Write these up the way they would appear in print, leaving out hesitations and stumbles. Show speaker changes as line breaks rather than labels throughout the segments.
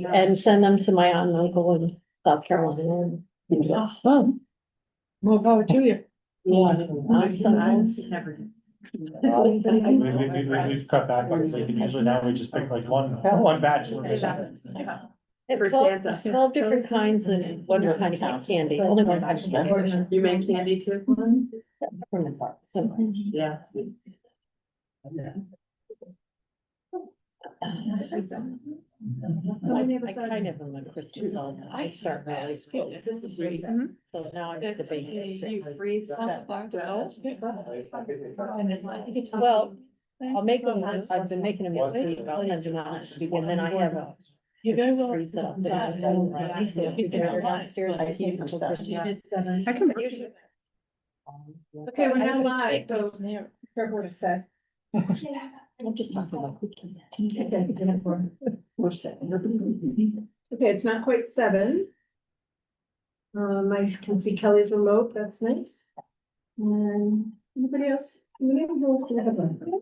and send them to my aunt and uncle in South Carolina.
Oh, more power to you.
Yeah, aunts, uncles.
We've cut back on it, usually now we just pick like one batch.
For Santa. 12 different kinds of one kind of candy, only one kind of candy.
You make candy too?
From the top, so.
Yeah.
I kind of am a Christmas elf. I start really slow.
This is great.
So now I'm the baby.
You freeze that dough?
Well, I'll make them, I've been making them about 10 miles, and then I have a.
You guys will.
Freeze it up. So if you get it downstairs, I keep it until Christmas.
I can.
Okay, we're now live.
I'm just talking about cookies.
Okay, it's not quite 7. I can see Kelly's remote, that's nice. And anybody else? Anybody else can have one?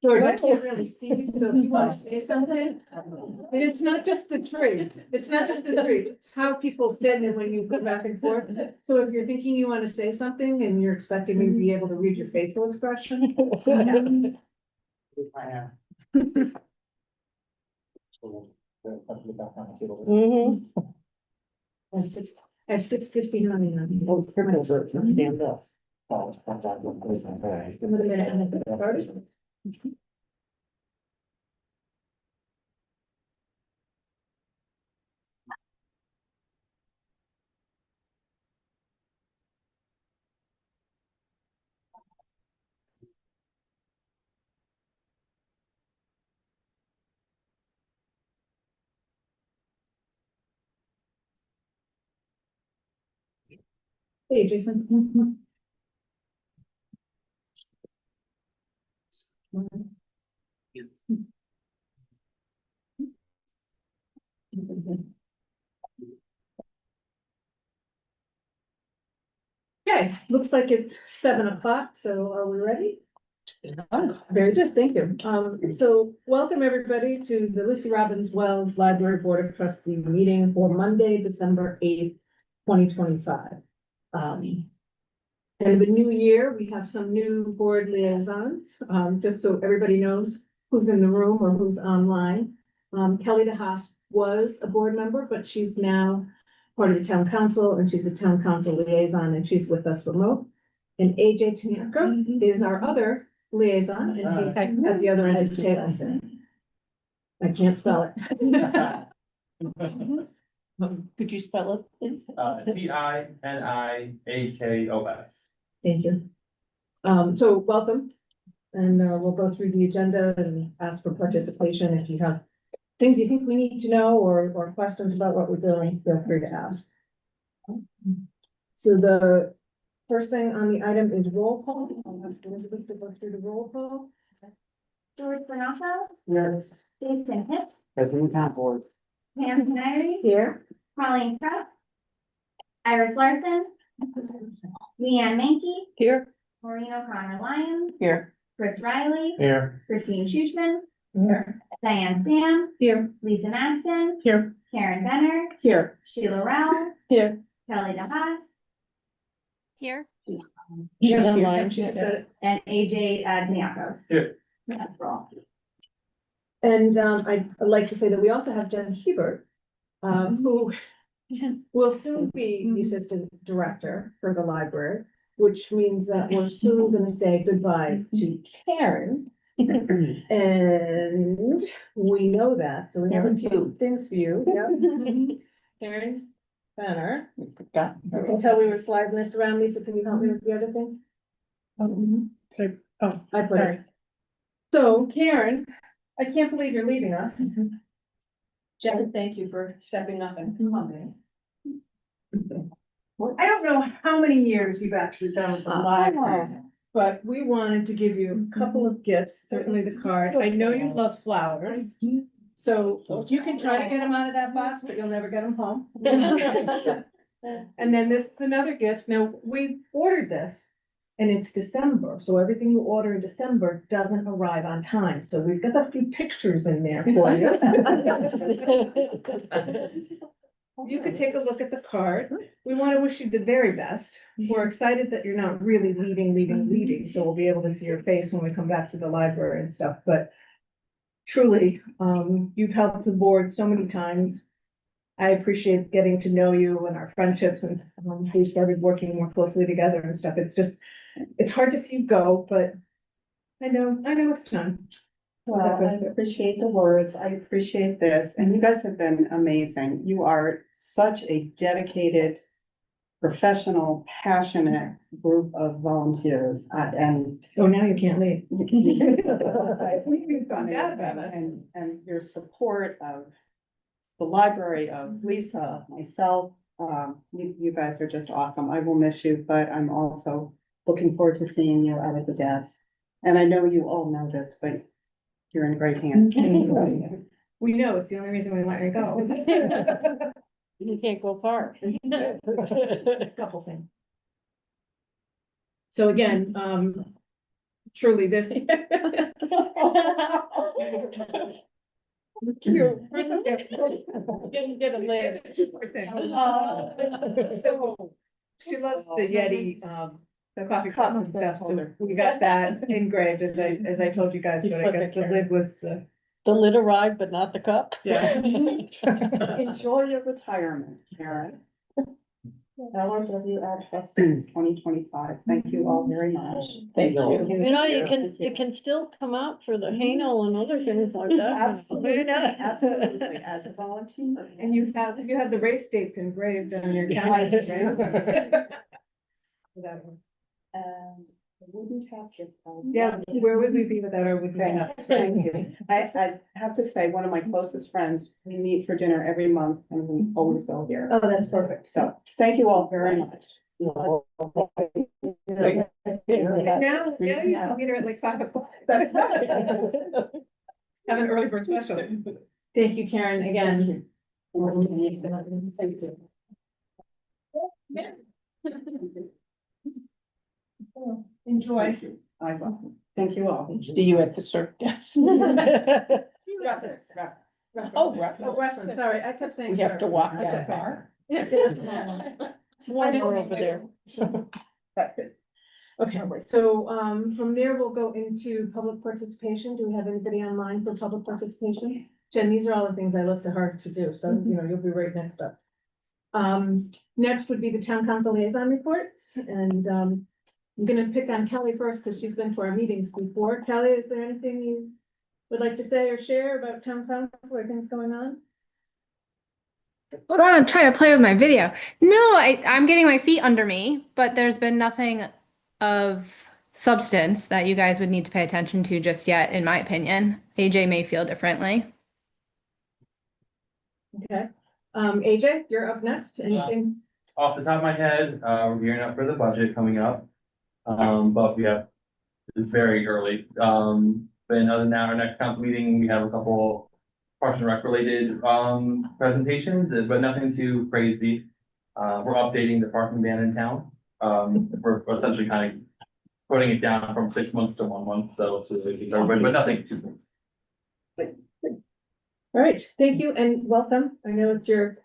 George, I can't really see you, so if you want to say something, and it's not just the tree, it's not just the tree, it's how people sit and when you go back and forth. So if you're thinking you want to say something and you're expecting me to be able to read your facial expression.
Mhm.
I have 6:59.
Oh, criminals are gonna stand up.
Give it a minute and then get started. Hey, Jason. Okay, looks like it's 7 o'clock, so are we ready? Very good, thank you. So welcome everybody to the Lucy Robbins Wells Library Board of Trustees meeting for Monday, December 8th, 2025. And the new year, we have some new board liaisons, just so everybody knows who's in the room or who's online. Kelly DeHaas was a board member, but she's now part of the town council and she's a town council liaison and she's with us remote. And AJ Taniakos is our other liaison and he's at the other end of the table. I can't spell it.
Could you spell it, please?
TINIAKOS.
Thank you. So welcome. And we'll go through the agenda and ask for participation. If you have things you think we need to know or questions about what we're doing, feel free to ask. So the first thing on the item is roll call. I'll ask Elizabeth to go through the roll call.
George Bernafo,
Yes.
Jason Hip,
Board.
Pam Canary,
Here.
Colleen Truck, Iris Larson, Leanne Mankey,
Here.
Maureen O'Connor Lyons,
Here.
Chris Riley,
Here.
Christine Schuschman, Diane Stam,
Here.
Lisa Maston,
Here.
Karen Benner,
Here.
Sheila Rowell,
Here.
Kelly DeHaas,
Here.
She's
online.
She just said it.
and AJ Taniakos.
Here.
That's all.
And I'd like to say that we also have Jen Hebert, who will soon be the assistant director for the library, which means that we're soon gonna say goodbye to Karen. And we know that, so we have a few things for you. Yep. Karen Benner. You can tell we were sliding this around. Lisa, can you help me with the other thing? I put it. So Karen, I can't believe you're leaving us. Jen, thank you for stepping up and coming. I don't know how many years you've actually done with the library, but we wanted to give you a couple of gifts, certainly the card. I know you love flowers. So you can try to get them out of that box, but you'll never get them home. And then this is another gift. Now, we ordered this and it's December, so everything you order in December doesn't arrive on time, so we've got a few pictures in there for you. You could take a look at the card. We want to wish you the very best. We're excited that you're not really leaving, so we'll be able to see your face when we come back to the library and stuff, but truly, you've helped the board so many times. I appreciate getting to know you and our friendships, and we started working more closely together and stuff. It's hard to see you go, but I know it's time.
Well, I appreciate the words. I appreciate this, and you guys have been amazing. You are such a dedicated, professional, passionate group of volunteers, and
Oh, now you can't leave.
We've done it, and your support of the library, of Lisa, myself, you guys are just awesome. I will miss you, but I'm also looking forward to seeing you out at the desk. And I know you all know this, but you're in great hands.
We know, it's the only reason we let her go.
You can't go far.
A couple things. So again, truly this. Cute.
Didn't get a later.
It's a two-part thing. So she loves the Yeti, the coffee cups and stuff, so we got that engraved, as I told you guys, but I guess the lid was the.
The lid arrived, but not the cup.
Yeah.
Enjoy your retirement, Karen. LRW at Trustees 2025. Thank you all very much.
Thank you. You know, you can still come out for the Hanel and other things like that.
Absolutely, absolutely, as a volunteer.
And you have the race dates engraved on your calendar, right? That one.
And I wouldn't have to.
Yeah, where would we be without our wooden cups?
Thank you. I have to say, one of my closest friends, we meet for dinner every month and we always go here.
Oh, that's perfect.
So thank you all very much.
Now you can get her at like 5 o'clock. Have an early bird special. Thank you, Karen, again.
Thank you.
Enjoy.
Thank you. I will. Thank you all.
See you at the circus.
Reference.
Oh,
Reference, sorry, I kept saying.
We have to walk
That's
that
okay.
far.
Yeah, that's fine.
It's one more over there.
Okay, so from there, we'll go into public participation. Do we have anybody online for public participation? Jen, these are all the things I left hard to do, so you'll be right next up. Next would be the town council liaison reports, and I'm gonna pick on Kelly first because she's been to our meetings before. Kelly, is there anything you would like to say or share about town council or things going on?
Well, I'm trying to play with my video. No, I'm getting my feet under me, but there's been nothing of substance that you guys would need to pay attention to just yet, in my opinion. AJ may feel differently.
Okay, AJ, you're up next. Anything?
Off the top of my head, we're gearing up for the budget coming up. But it's very early. But other than that, our next council meeting, we have a couple Parks and Rec related, presentations, but nothing too crazy. We're updating the parking ban in town. We're essentially kind of putting it down from 6 months to 1 month, so everybody, but nothing too crazy.
All right, thank you and welcome. I know it's your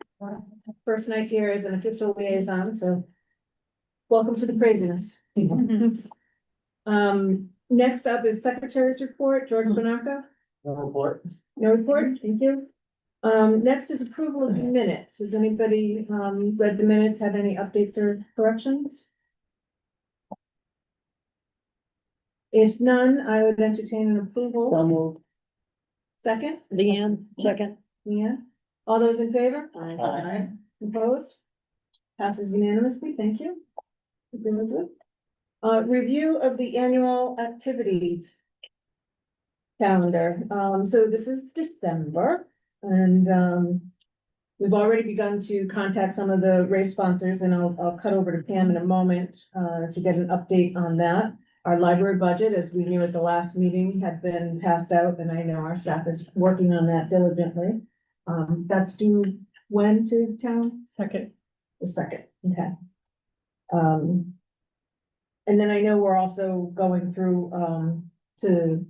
first night here as an official liaison, so welcome to the craziness. Next up is secretary's report, George Bonacco.
No report.
No report, thank you. Next is approval of the minutes. Has anybody read the minutes, have any updates or corrections? If none, I would entertain an approval.
So moved.
Second?
Leanne, second.
Yeah. All those in favor?
Aye.
Opposed? Passes unanimously, thank you. Review of the annual activities calendar. So this is December and we've already begun to contact some of the race sponsors and I'll cut over to Pam in a moment to get an update on that. Our library budget, as we knew at the last meeting, had been passed out and I know our staff is working on that diligently. That's due when to town?
Second.
The second, okay. And then I know we're also going through, to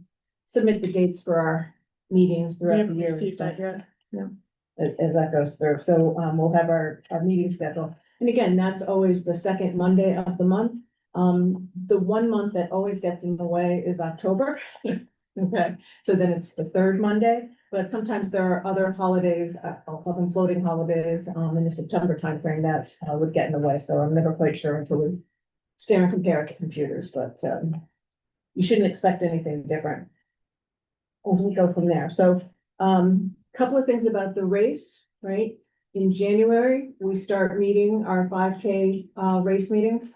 submit the dates for our meetings
We
throughout the
haven't
year. and
received
stuff.
that yet.
As that goes through. So, we'll have our meeting schedule. And again, that's always the second Monday of the month. The 1 month that always gets in the way is October. Okay, so then it's the third Monday, but sometimes there are other holidays, I'll call them floating holidays, in the September timeframe that would get in the way. So I'm never quite sure until we stare and compare at the computers, but, you shouldn't expect anything different as we go from there. So, couple of things about the race, right? In January, we start meeting our 5K race meetings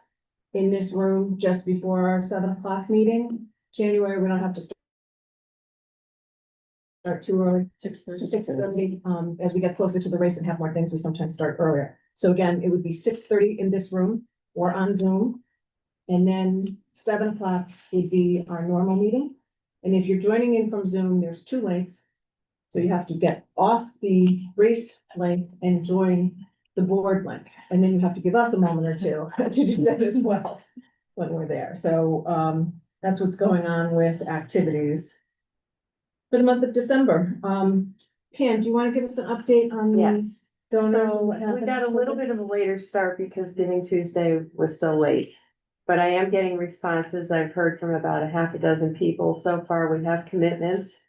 in this room just before our 7 o'clock meeting. January, we don't have to start too early.
6:30.
6:30, as we get closer to the race and have more things, we sometimes start earlier. So again, it would be 6:30 in this room or on Zoom. And then 7 o'clock would be our normal meeting. And if you're joining in from Zoom, there's 2 links. So you have to get off the race link and join the board link. And then you have to give us a moment or two to do that as well when we're there. So, that's what's going on with activities for the month of December. Pam, do you want to give us an update on the
Yes,
donors? and
so
what
we
happened?
got a little bit of a later start because Giving Tuesday was so late. But I am getting responses. I've heard from about a half a dozen people. So far, we have commitments.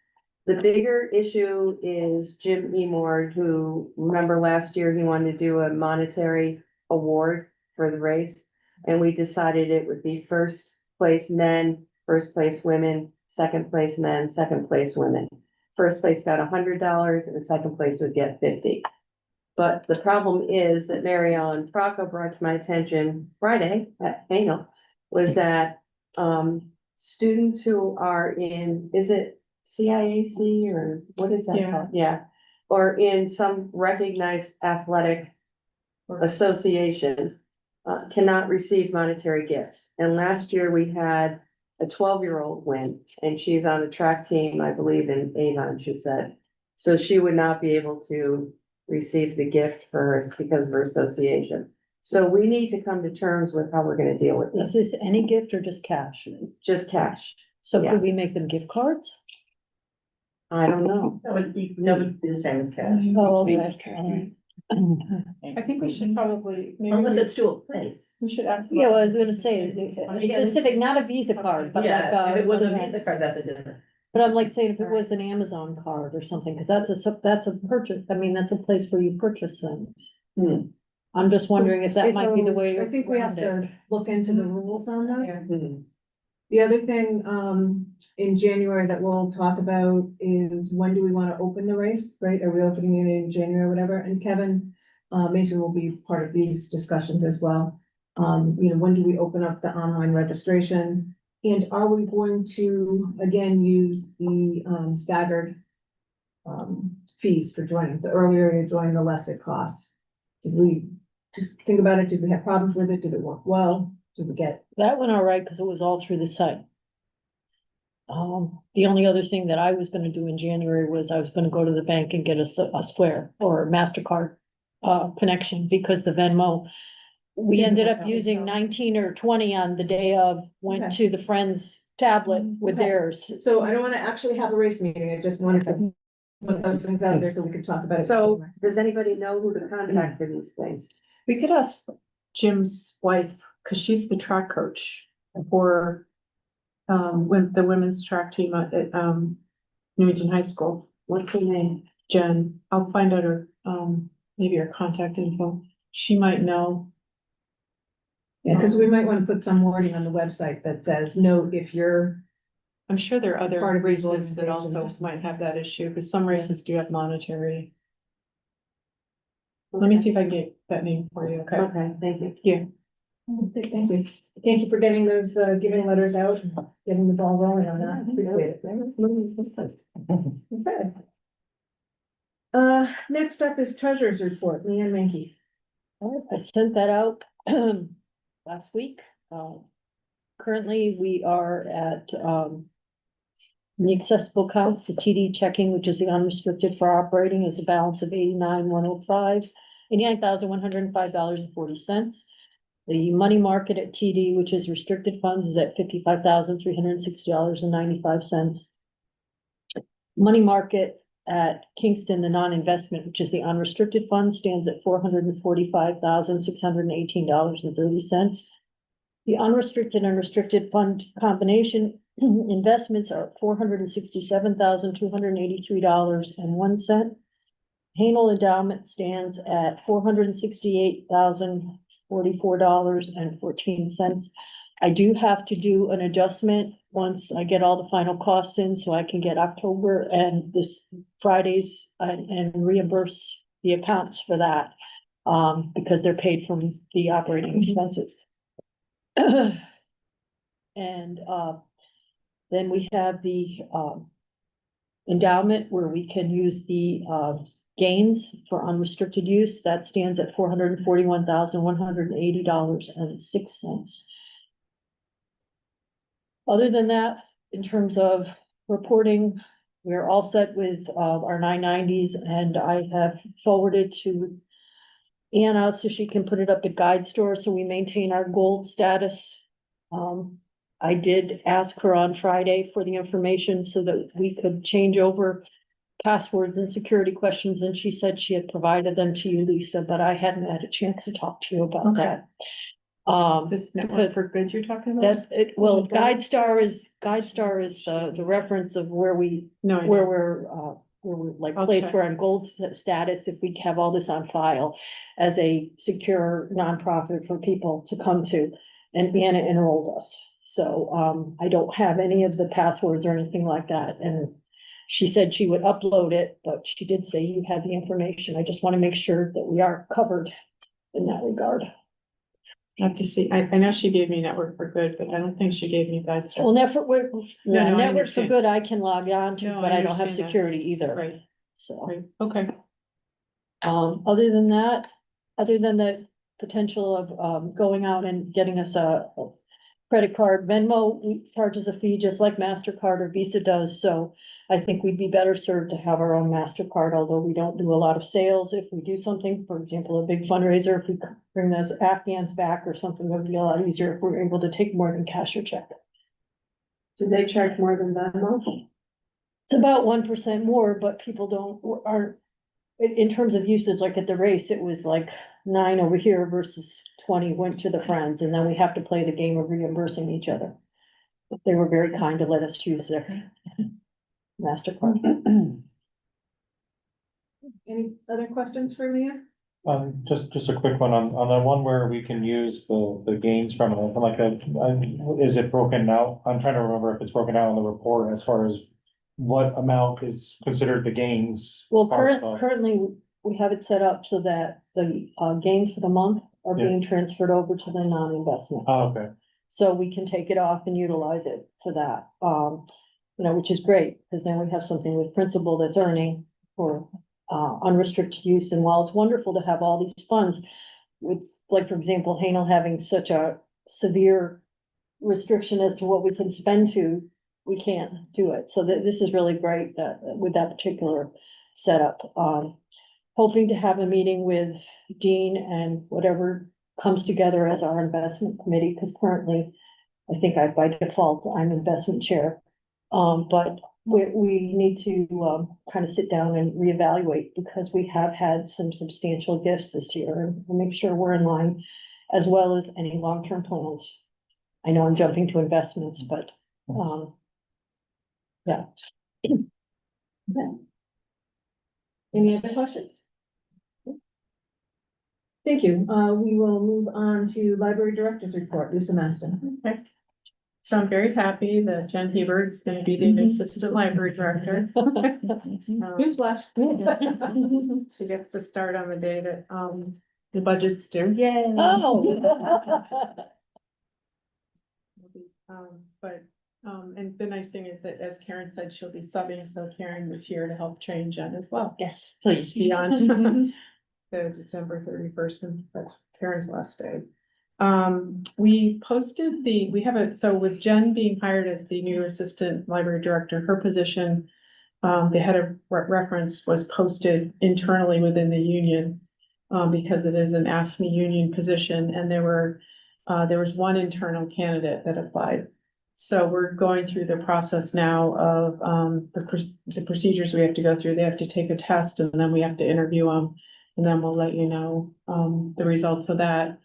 The bigger issue is Jim Emord, who, remember last year, he wanted to do a monetary award for the race. And we decided it would be first place men, first place women, second place men, second place women. First place got $100 and the second place would get 50. But the problem is that Mary Ellen Frocco brought to my attention Friday at Hangel was that students who are in, is it CIAC or what is that
Yeah.
called? Yeah, or in some recognized athletic association cannot receive monetary gifts. And last year we had a 12-year-old win, and she's on the track team, I believe, in Avon, she said. So she would not be able to receive the gift for her because of her association. So we need to come to terms with how we're gonna deal with
Is
this,
this any gift or just cash?
just cash.
So
Yeah.
could we make them gift cards?
I don't know.
That would be the same as cash.
Oh, okay.
I think we should probably,
Unless it's dual place.
we should ask.
Yeah, well, I was gonna say, a specific, not a Visa card, but like,
Yeah, if it was a
like
Visa card, that's a different.
but I'm like saying if it was an Amazon card or something, cause that's a purchase, I mean, that's a place where you purchase things.
Hmm.
I'm just wondering if that might be the way.
I think we have
around it.
to look into the rules on that.
Hmm.
The other thing, in January that we'll talk about is when do we want to open the race, right? Are we opening it in January or whatever? And Kevin, Mason will be part of these discussions as well. When do we open up the online registration? And are we going to, again, use the, staggered, fees for joining? The earlier you join, the less it costs. Did we just think about it? Did we have problems with it? Did it work well? Did we get?
That went all right, because it was all through the site. The only other thing that I was gonna do in January was I was gonna go to the bank and get a Square or MasterCard connection, because the Venmo, we
Didn't
ended
work
up
out,
using
so.
19 or 20 on the day of, went
Okay.
to the friend's tablet with
Okay.
theirs.
So I don't want to actually have a race meeting. I just wanted to put those things out there so we could talk about it.
So does anybody know who to contact for these things?
We could ask Jim's wife, cause she's the track coach for when the women's track team at Newington High School.
What's her name?
Jen, I'll find out her maybe her contact info. She might know.
Yeah, because we might want to put some wording on the website that says, note if you're,
I'm sure there are
Part
other
of these
races that also
organizations.
might have that issue, because some races do have monetary. Let me see if I can get that name for you, okay?
Okay, thank you.
Yeah.
thank you. Thank you for getting those, giving letters out and getting the ball rolling on that. Appreciate it. Okay. Next up is treasurer's report, Leanne Mankey.
I sent that out last week. Currently, we are at the accessible accounts, the TD checking, which is the unrestricted for operating, is a balance of $89,105, $89,105.40. The money market at TD, which is restricted funds, is at $55,360.95. Money market at Kingston, the non-investment, which is the unrestricted fund, stands at $445,618.30. The unrestricted and restricted fund combination investments are $467,283.01. Hanel endowment stands at $468,044.14. I do have to do an adjustment once I get all the final costs in, so I can get October and this Fridays and reimburse the accounts for that. Because they're paid from the operating expenses. And, then we have the, endowment where we can use the, gains for unrestricted use. That stands at $441,180.06. Other than that, in terms of reporting, we're all set with, our 990s, and I have forwarded to Anna so she can put it up at Guide Store, so we maintain our gold status. I did ask her on Friday for the information so that we could change over passwords and security questions, and she said she had provided them to you, Lisa, but I hadn't had a chance to talk to you about
Okay.
that.
Is this network for good you're talking about?
Well, GuideStar is the reference of where we,
No, I
where
know.
we're like placed,
Okay.
we're on gold status if we have all this on file as a secure nonprofit for people to come to, and Anna enrolled us. So, I don't have any of the passwords or anything like that, and she said she would upload it, but she did say you had the information. I just want to make sure that we are covered in that regard.
I have to see, I know she gave me Network for Good, but I don't think she gave me Guide Star.
Well,
No,
yeah,
I
Network for
understand.
Good, I can log on to,
No,
but
I
I don't have
understand that.
security either,
Right,
so.
right, okay.
Other than that, other than the potential of, going out and getting us a credit card, Venmo charges a fee just like MasterCard or Visa does, so I think we'd be better served to have our own MasterCard, although we don't do a lot of sales. If we do something, for example, a big fundraiser, if we bring those Afghans back or something, it would be a lot easier if we're able to take more than cash or check.
Do they charge more than Venmo?
It's about 1% more, but people aren't, in terms of usage, like at the race, it was like 9 over here versus 20 went to the friends, and then we have to play the game of reimbursing each other. But they were very kind to let us use their MasterCard.
Any other questions for Leah?
Just a quick one on the one where we can use the gains from is it broken out? I'm trying to remember if it's broken out on the report as far as what amount is considered the gains.
Well,
part of-
currently, we have it set up so that the gains for the month are
Yeah.
being transferred over to the non-investment.
Oh, okay.
So we can take it off and utilize it for that, which is great, because then we have something with principal that's earning for unrestricted use. And while it's wonderful to have all these funds, with, like, for example, Hanel having such a severe restriction as to what we can spend to, we can't do it. So this is really great that with that particular setup. Hoping to have a meeting with Dean and whatever comes together as our investment committee, because currently I think by default, I'm investment chair. But we need to kind of sit down and reevaluate, because we have had some substantial gifts this year, and we'll make sure we're in line, as well as any long-term plans. I know I'm jumping to investments, but yeah.
Any other questions? Thank you. We will move on to library director's report. Lisa Maston.
Okay. So I'm very happy that Jen Hebert's gonna be the new assistant library director.
Newsflash.
She gets to start on the day that, the budget's due.
Yay.
Oh.
And the nice thing is that, as Karen said, she'll be subbing, so Karen is here to help train Jen as well.
Yes,
Please beyond the December 31st, and that's Karen's last day. We posted so with Jen being hired as the new assistant library director, her position, the head of reference was posted internally within the union, because it is an ASME union position, and there were There was one internal candidate that applied. So we're going through the process now of, the procedures we have to go through. They have to take a test and then we have to interview them. And then we'll let you know, the results of that.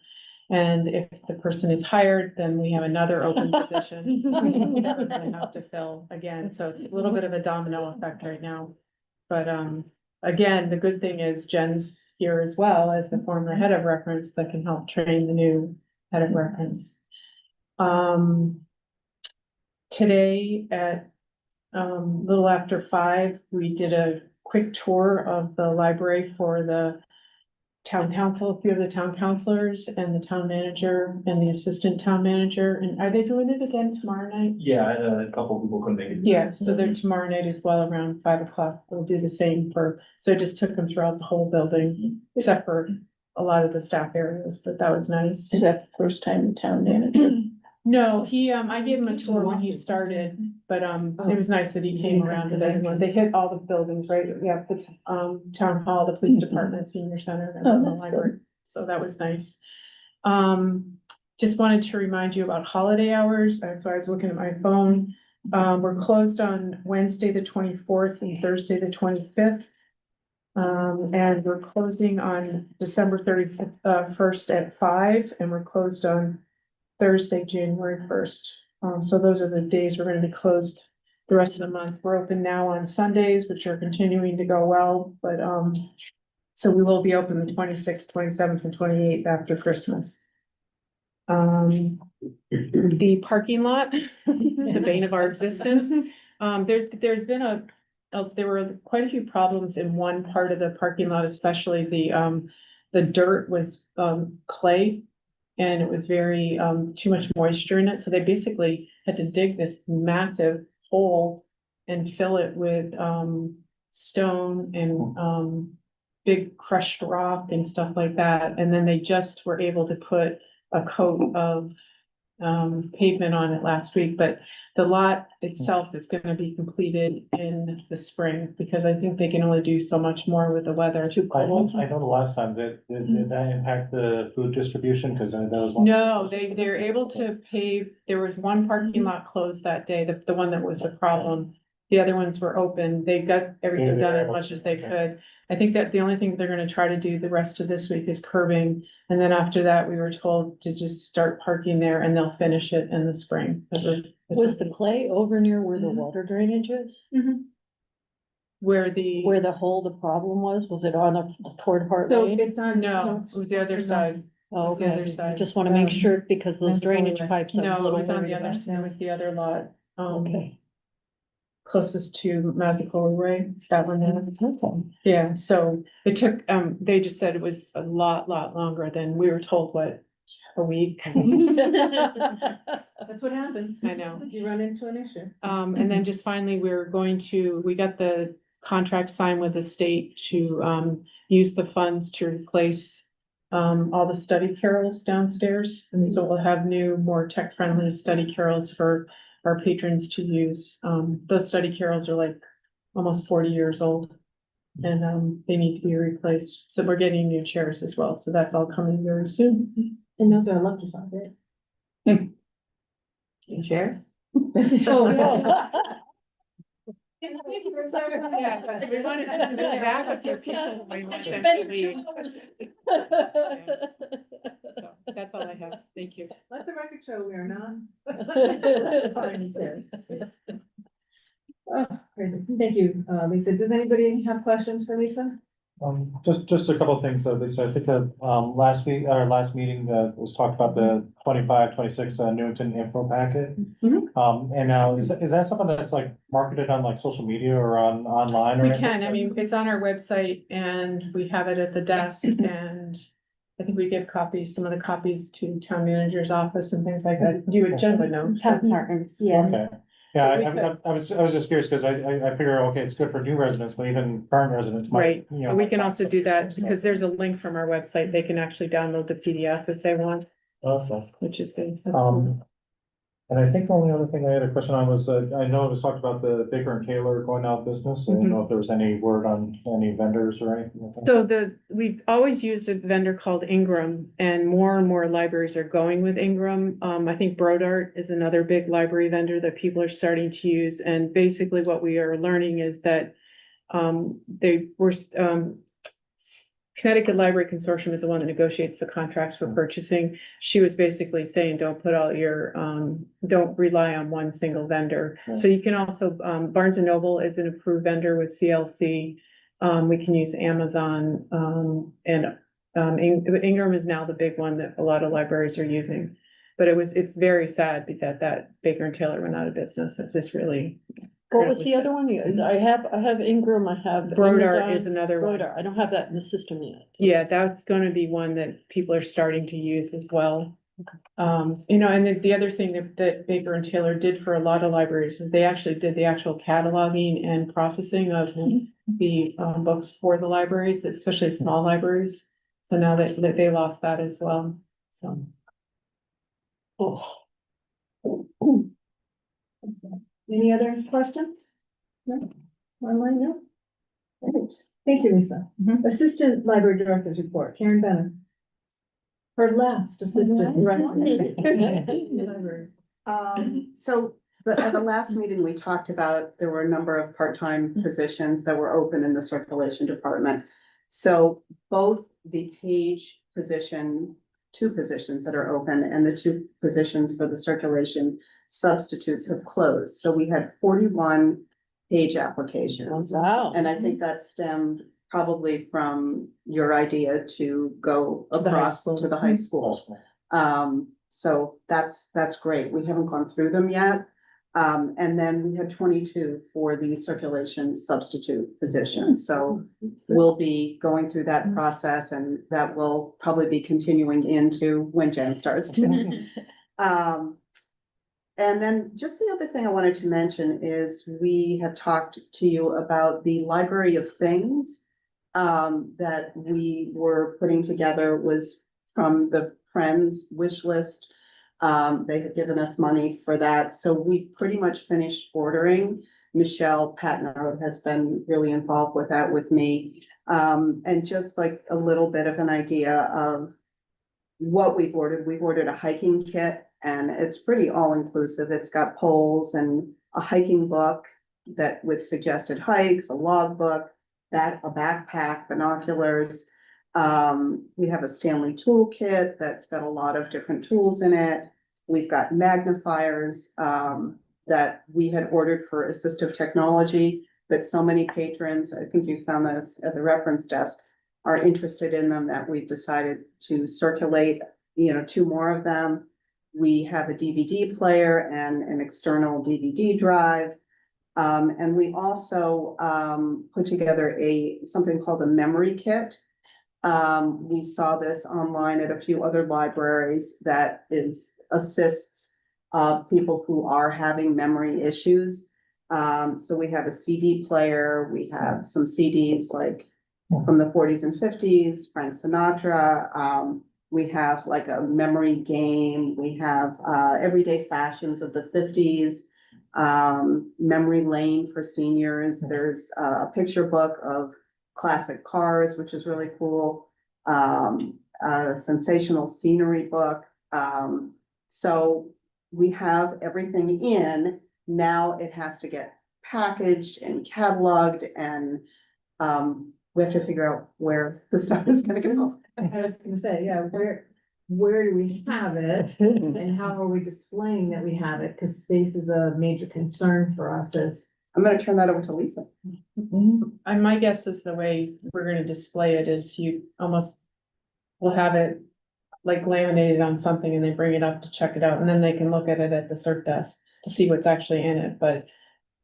And if the person is hired, then we have another open position. that we're gonna have to fill again, so it's a little bit of a domino effect right now. But, again, the good thing is Jen's here as well as the former head of reference that can help train the new head of reference. Today at, little after 5, we did a quick tour of the library for the town council, a few of the town councilors and the town manager and the assistant town manager. And are they doing it again tomorrow night?
Yeah, a couple people couldn't make it.
Yeah, so they're tomorrow night as well, around 5 o'clock. They'll do the same so I just took them throughout the whole building, except for a lot of the staff areas, but that was nice.
Is that the first time the town manager?
No, I gave him a tour when he started, but, it was nice that he came around with everyone. They hit all the buildings, right? Yeah, the, town hall, the police department, senior center, and
Oh,
the
that's
library. So that was nice. Just wanted to remind you about holiday hours. That's why I was looking at my phone. We're closed on Wednesday, the 24th and Thursday, the 25th. And we're closing on December 31st at 5, and we're closed on Thursday, January 1st. So those are the days we're gonna be closed the rest of the month. We're open now on Sundays, which are continuing to go well, but, so we will be open the 26th, 27th, and 28th after Christmas. The parking lot, the bane of our existence. There's been there were quite a few problems in one part of the parking lot, especially the dirt was, clay. And it was very, too much moisture in it, so they basically had to dig this massive hole and fill it with, stone and, big crushed rock and stuff like that, and then they just were able to put a coat of, pavement on it last week, but the lot itself is gonna be completed in the spring, because I think they can only do so much more with the weather. Too
I
cold.
know the last time, did that impact the food distribution? Cause that was one.
No, they're able to pave, there was one parking lot closed that day, the one that was the problem. The other ones were open, they got everything done as much as they could. I think that the only thing they're gonna try to do the rest of this week is curbing. And then after that, we were told to just start parking there and they'll finish it in the spring.
Was the clay over near where the water drainage is?
Where
Where the hole, the problem was it on toward Hart
So
Lane?
it's on.
No, it was the other side.
Oh,
it's the other
okay,
side.
just wanna make sure, because those
That's the
drainage
way.
pipes, I was a
No, it
little
was on the
worried
other,
about.
it was the other lot.
Okay.
Closest to Mazzacoli Way, that one there.
Okay.
Yeah, so it took, they just said it was a lot longer than we were told, what, a week?
That's what happens.
I know.
You run into an issue.
And then just finally, we got the contract signed with the state to, use the funds to replace, all the study carrels downstairs. And so we'll have new, more tech-friendly study carrels for our patrons to use. Those study carrels are like almost 40 years old. And, they need to be replaced. So we're getting new chairs as well. So that's all coming very soon.
And those are electrified, right?
Chairs?
Oh,
yeah.
Thank you for clarifying.
Yeah, we wanted to do that, but there's people we want them to leave. So that's all I have. Thank you.
Let the record show we are not. Oh, crazy. Thank you, Lisa. Does anybody have questions for Lisa?
Just a couple of things, Lisa, I think last week, our last meeting, was talked about the 25-26 Newington info packet. And now, is that something that's like marketed on like social media or online or?
We
anything?
can, I mean, it's on our website and we have it at the desk and I think we give copies, some of the copies to town manager's office and things like that. You would generally know.
Partners, yeah.
Okay, yeah,
We
I was just curious, because I figure, okay, it's good for new residents, but even current residents might,
Right,
you know.
and we can also do that because there's a link from our website. They can actually download the PDF if they want,
Okay.
which is good.
And I think the only other thing I had a question on was, I know it was talked about the Baker and Taylor going out of business. I didn't know if there was any word on any vendors or anything like that.
So we've always used a vendor called Ingram, and more libraries are going with Ingram. I think Brodart is another big library vendor that people are starting to use, and basically what we are learning is that Connecticut Library Consortium is the one that negotiates the contracts for purchasing. She was basically saying, don't put all your, don't rely on one single vendor. So you can also, Barnes and Noble is an approved vendor with CLC. We can use Amazon, and Ingram is now the big one that a lot of libraries are using. But it's very sad that Baker and Taylor went out of business. It's just really.
What was the other one? I have Ingram, I have.
Brodart
Amazon,
is another one.
Brodart, I don't have that in the system yet.
Yeah, that's gonna be one that people are starting to use as well. And then the other thing that Baker and Taylor did for a lot of libraries is they actually did the actual cataloging and processing of the books for the libraries, especially small libraries. So now that they lost that as well, so.
Any other questions? No? Online, no? Right. Thank you, Lisa. Assistant Library Director's Report, Karen Bennett. Her last assistant. Library.
So, but at the last meeting, we talked about, there were a number of part-time positions that were open in the circulation department. So both the page position, 2 positions that are open, and the 2 positions for the circulation substitutes have closed. So we had 41 page applications.
Wow.
And I think that stemmed probably from your idea to go
To the high
across
school.
to the high school. So that's great. We haven't gone through them yet. And then we had 22 for the circulation substitute position. So we'll be going through that process, and that will probably be continuing into when Jen starts. And then just the other thing I wanted to mention is we have talked to you about the Library of Things that we were putting together was from the Friends wish list. They had given us money for that, so we pretty much finished ordering. Michelle Patner has been really involved with that with me. And just like a little bit of an idea of what we've ordered a hiking kit, and it's pretty all-inclusive. It's got poles and a hiking book that with suggested hikes, a log book, a backpack, binoculars. We have a Stanley toolkit that's got a lot of different tools in it. We've got magnifiers that we had ordered for assistive technology, but so many patrons, I think you found this at the reference desk, are interested in them that we've decided to circulate, 2 more of them. We have a DVD player and an external DVD drive. And we also put together something called a memory kit. We saw this online at a few other libraries that assists people who are having memory issues. So we have a CD player, we have some CDs like from the 40s and 50s, Frank Sinatra. We have like a memory game. We have everyday fashions of the 50s, memory lane for seniors. There's a picture book of classic cars, which is really cool. A sensational scenery book. So we have everything in. Now it has to get packaged and cataloged, and we have to figure out where the stuff is gonna go.
I was gonna say, yeah, where do we have it? And how are we displaying that we have it? Because space is a major concern for us as.
I'm gonna turn that over to Lisa.
And my guess is the way we're gonna display it is you almost will have it like laminated on something and they bring it up to check it out, and then they can look at it at the circ desk to see what's actually in it, but.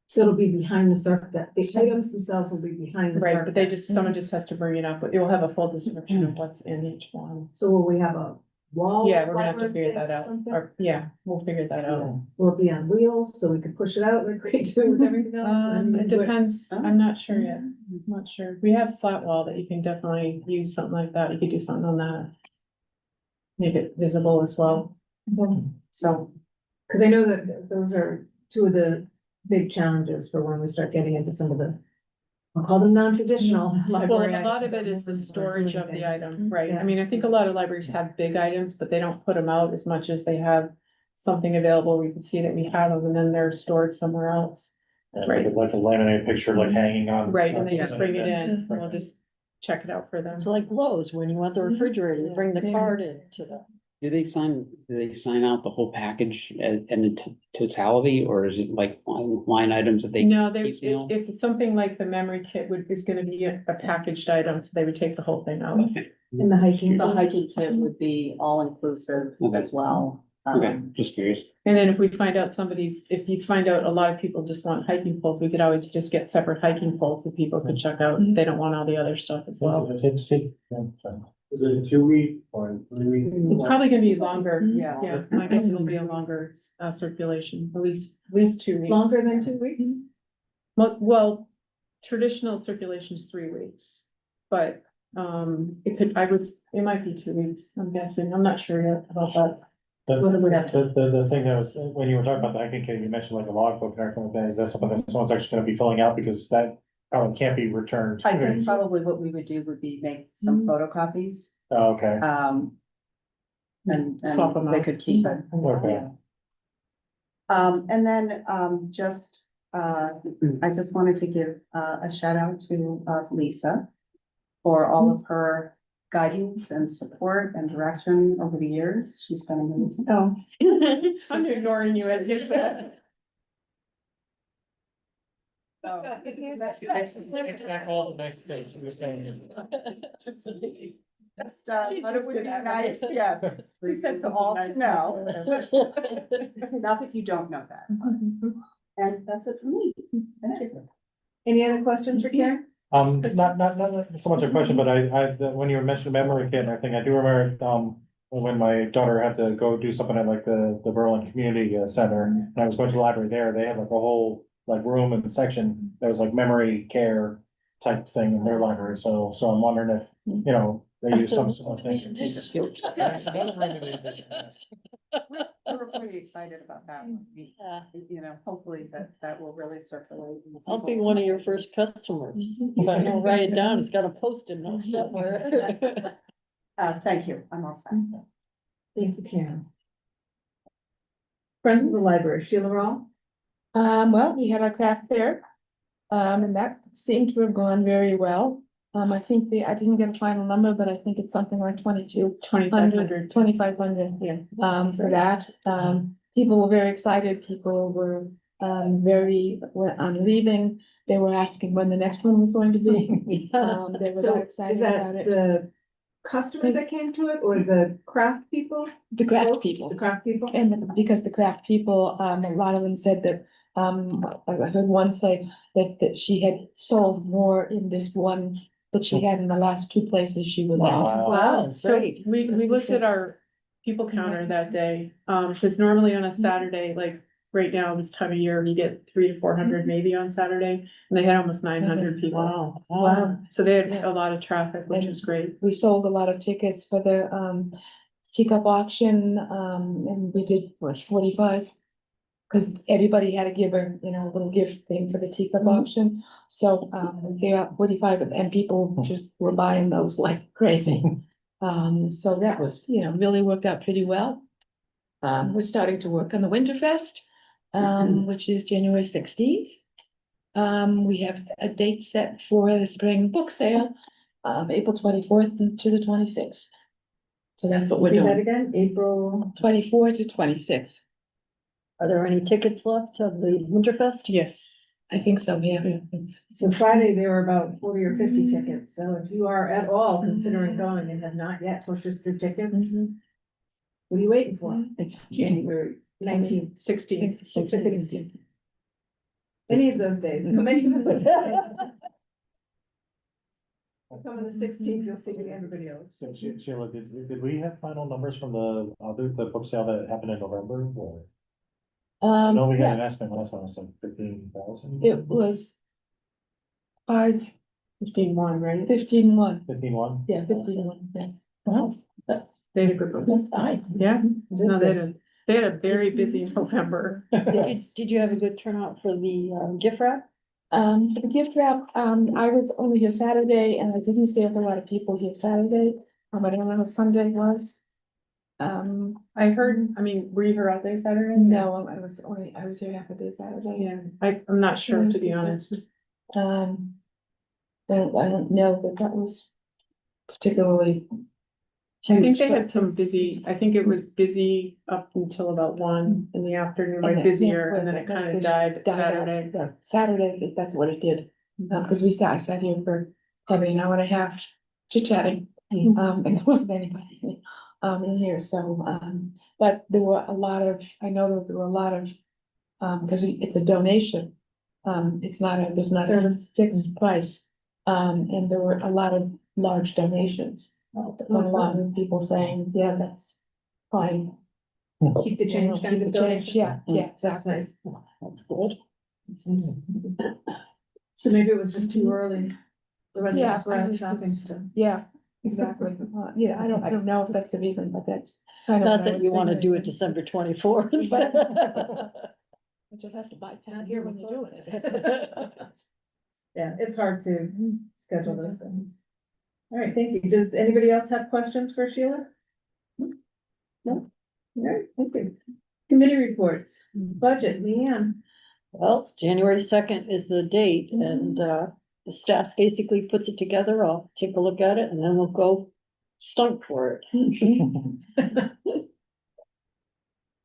So it'll be behind the circ desk. The items themselves will be behind the
Right,
circ
but they
desk.
someone just has to bring it up, but it will have a full description of what's in each one.
So will we have a wall?
Yeah, we're gonna have to
library
figure that
thing or
out,
something?
or, yeah, we'll figure that out.
Will it be on wheels so we can push it out like we do with everything else? I mean,
It depends, I'm not sure yet, I'm not sure. We have slat wall that you can definitely use something like that, you could do something on that. Make it visible as well.
So
Cause I know that those are two of the big challenges for when we start getting into some of the, I'll call them non-traditional
Well,
library.
a lot of it is the storage of the item, right? I mean, I think a lot of libraries have big items, but they don't put them out as much as they have something available. We can see that we have them and then they're stored somewhere else. Right.
Like a laminated picture, like hanging on.
Right, and they
on
just bring it in, and
Right.
we'll just check it out for them.
It's like Lowe's, when you want the refrigerator, you bring the card in to the.
Do they sign out the whole package in the totality, or is it like line items that they?
No, they,
piecemeal?
if it's something like the memory kit is gonna be a packaged item, so they would take the whole thing out.
Okay,
In the hiking.
The hiking kit would be all inclusive
Okay.
as well.
okay, just curious.
And then if we find out if you find out a lot of people just want hiking poles, we could always just get separate hiking poles that people could check out. They don't want all the other stuff as well.
Is it a 2 week or 3 week?
It's probably gonna be longer.
Yeah.
Yeah, my guess it'll be a longer circulation, at least 2 weeks.
Longer than 2 weeks?
Well, traditional circulation is 3 weeks, but it might be 2 weeks, I'm guessing. I'm not sure yet about that.
The thing that was, when you were talking about the hiking kit, you mentioned like a logbook and everything like that. Is that something that someone's actually gonna be filling out because that probably can't be returned?
I think probably what we would do would be make some photocopies,
Oh, okay.
and
Swap them
they
out.
could keep it.
Okay.
Yeah. And then, I just wanted to give a shout out to Lisa for all of her guidance and support and direction over the years. She's been amazing.
Oh. I'm ignoring you as you said.
All the nice things you were saying.
Just, but it would be nice, yes.
We said something
All
nice.
know. Not that you don't know that. And that's it for me. Thank you.
Any other questions for Karen?
Not so much a question, but when you were mentioning memory kit and everything, I do remember, when my daughter had to go do something at like the Berlin Community Center, and I was going to the library there, they had like a whole like room and section that was like memory care type thing in their library, so I'm wondering if, you know, they use some sort of things.
We were pretty excited about that one.
Yeah.
You know, hopefully that will really circulate. and
I'll be
people-
one of your first customers. If I don't write it down, it's got a post-it note somewhere.
Thank you. I'm all set.
Thank you, Karen. Friends of the library, Sheila Rawl?
Well, we had our craft fair, and that seemed to have gone very well. I think I didn't get a final number, but I think it's something like
2,500.
2,500,
Yeah.
for that. People were very excited. People were, on leaving, they were asking when the next one was going to be. They were
So
that
is
excited about
that
it.
the customers that came to it or the craft people?
The craft people.
The craft people?
Because the craft people, a lot of them said that, I heard one say that she had sold more in this one that she had in the last two places she was at.
Wow,
So
great.
we looked at our people counter that day, because normally on a Saturday, like right now, this time of year, you get 300 to 400 maybe on Saturday, and they had almost 900 people.
Wow.
Wow.
So they had
Yeah.
a lot of traffic, which
And-
was great.
We sold a lot of tickets for the teacup auction, and we did, 45? Cause everybody had to give a little gift thing for the teacup auction, so they got 45 and people just were buying those like crazy. So that was, really worked out pretty well. We're starting to work on the Winterfest, which is January 16th. We have a date set for the spring book sale, April 24th to the 26th. So that's what we're
Read that
doing,
again, April.
24 to 26.
Are there any tickets left of the Winterfest?
Yes.
I think so, yeah. It's-
So Friday, there were about 40 or 50 tickets, so if you are at all considering going and have not yet purchased your tickets, what are you waiting for?
January
19th,
16th.
16th.
any of those days, come any of those days. Come on the 16th, you'll see everybody else.
Sheila, did we have final numbers from the book sale that happened in November? Or? I know we had an
Yeah,
estimate last time, it was like 15,000.
it was
15-1, right?
15-1,
15,1?
yeah, 15-1, yeah.
They had a good books.
That's fine.
Yeah, no, they did. They had a very busy November.
Yes.
Did you have a good turnout for the gift wrap?
For the gift wrap, I was only here Saturday and I didn't see a whole lot of people here Saturday. I don't know if Sunday was.
I heard, I mean, were you here all day Saturday?
No, I was here half a day Saturday.
Yeah, I'm not sure, to be honest.
I don't know that that was particularly.
I think they
huge,
had
but
some
it's-
busy, I think it was busy up until about 1 in the afternoon,
And
like
then-
busier,
yeah,
and then it
was-
kind of died
died out.
Saturday.
Yeah, Saturday, that's what it did, because I sat here for probably an hour and a half chit chatting, and there wasn't anybody. In here, so, but there were a lot of, I know that there were a lot of, because it's a donation. It's not there's not a
Service.
fixed price, and there were a lot of large donations. A lot of people saying, yeah, that's fine.
Keep the change, kind
Keep
of
the change, yeah, yeah,
That's
exactly.
nice.
That's good.
That's nice. So maybe it was just too early. The rest of
Yeah,
us were
I
out
was
shopping
just-
still.
Yeah, exactly. Yeah, I don't know if that's the reason, but that's. kind of what
Not
I
that
was
you want to do
figuring.
it December 24th.
But you'll have to buy
Not
pen
here
when you're doing
closed.
it.
Yeah, it's hard to schedule those things. All right, thank you. Does anybody else have questions for Sheila? No? All right, thank you. Committee reports, budget, Leanne.
Well, January 2nd is the date and the staff basically puts it together. I'll take a look at it and then we'll go stunk for it.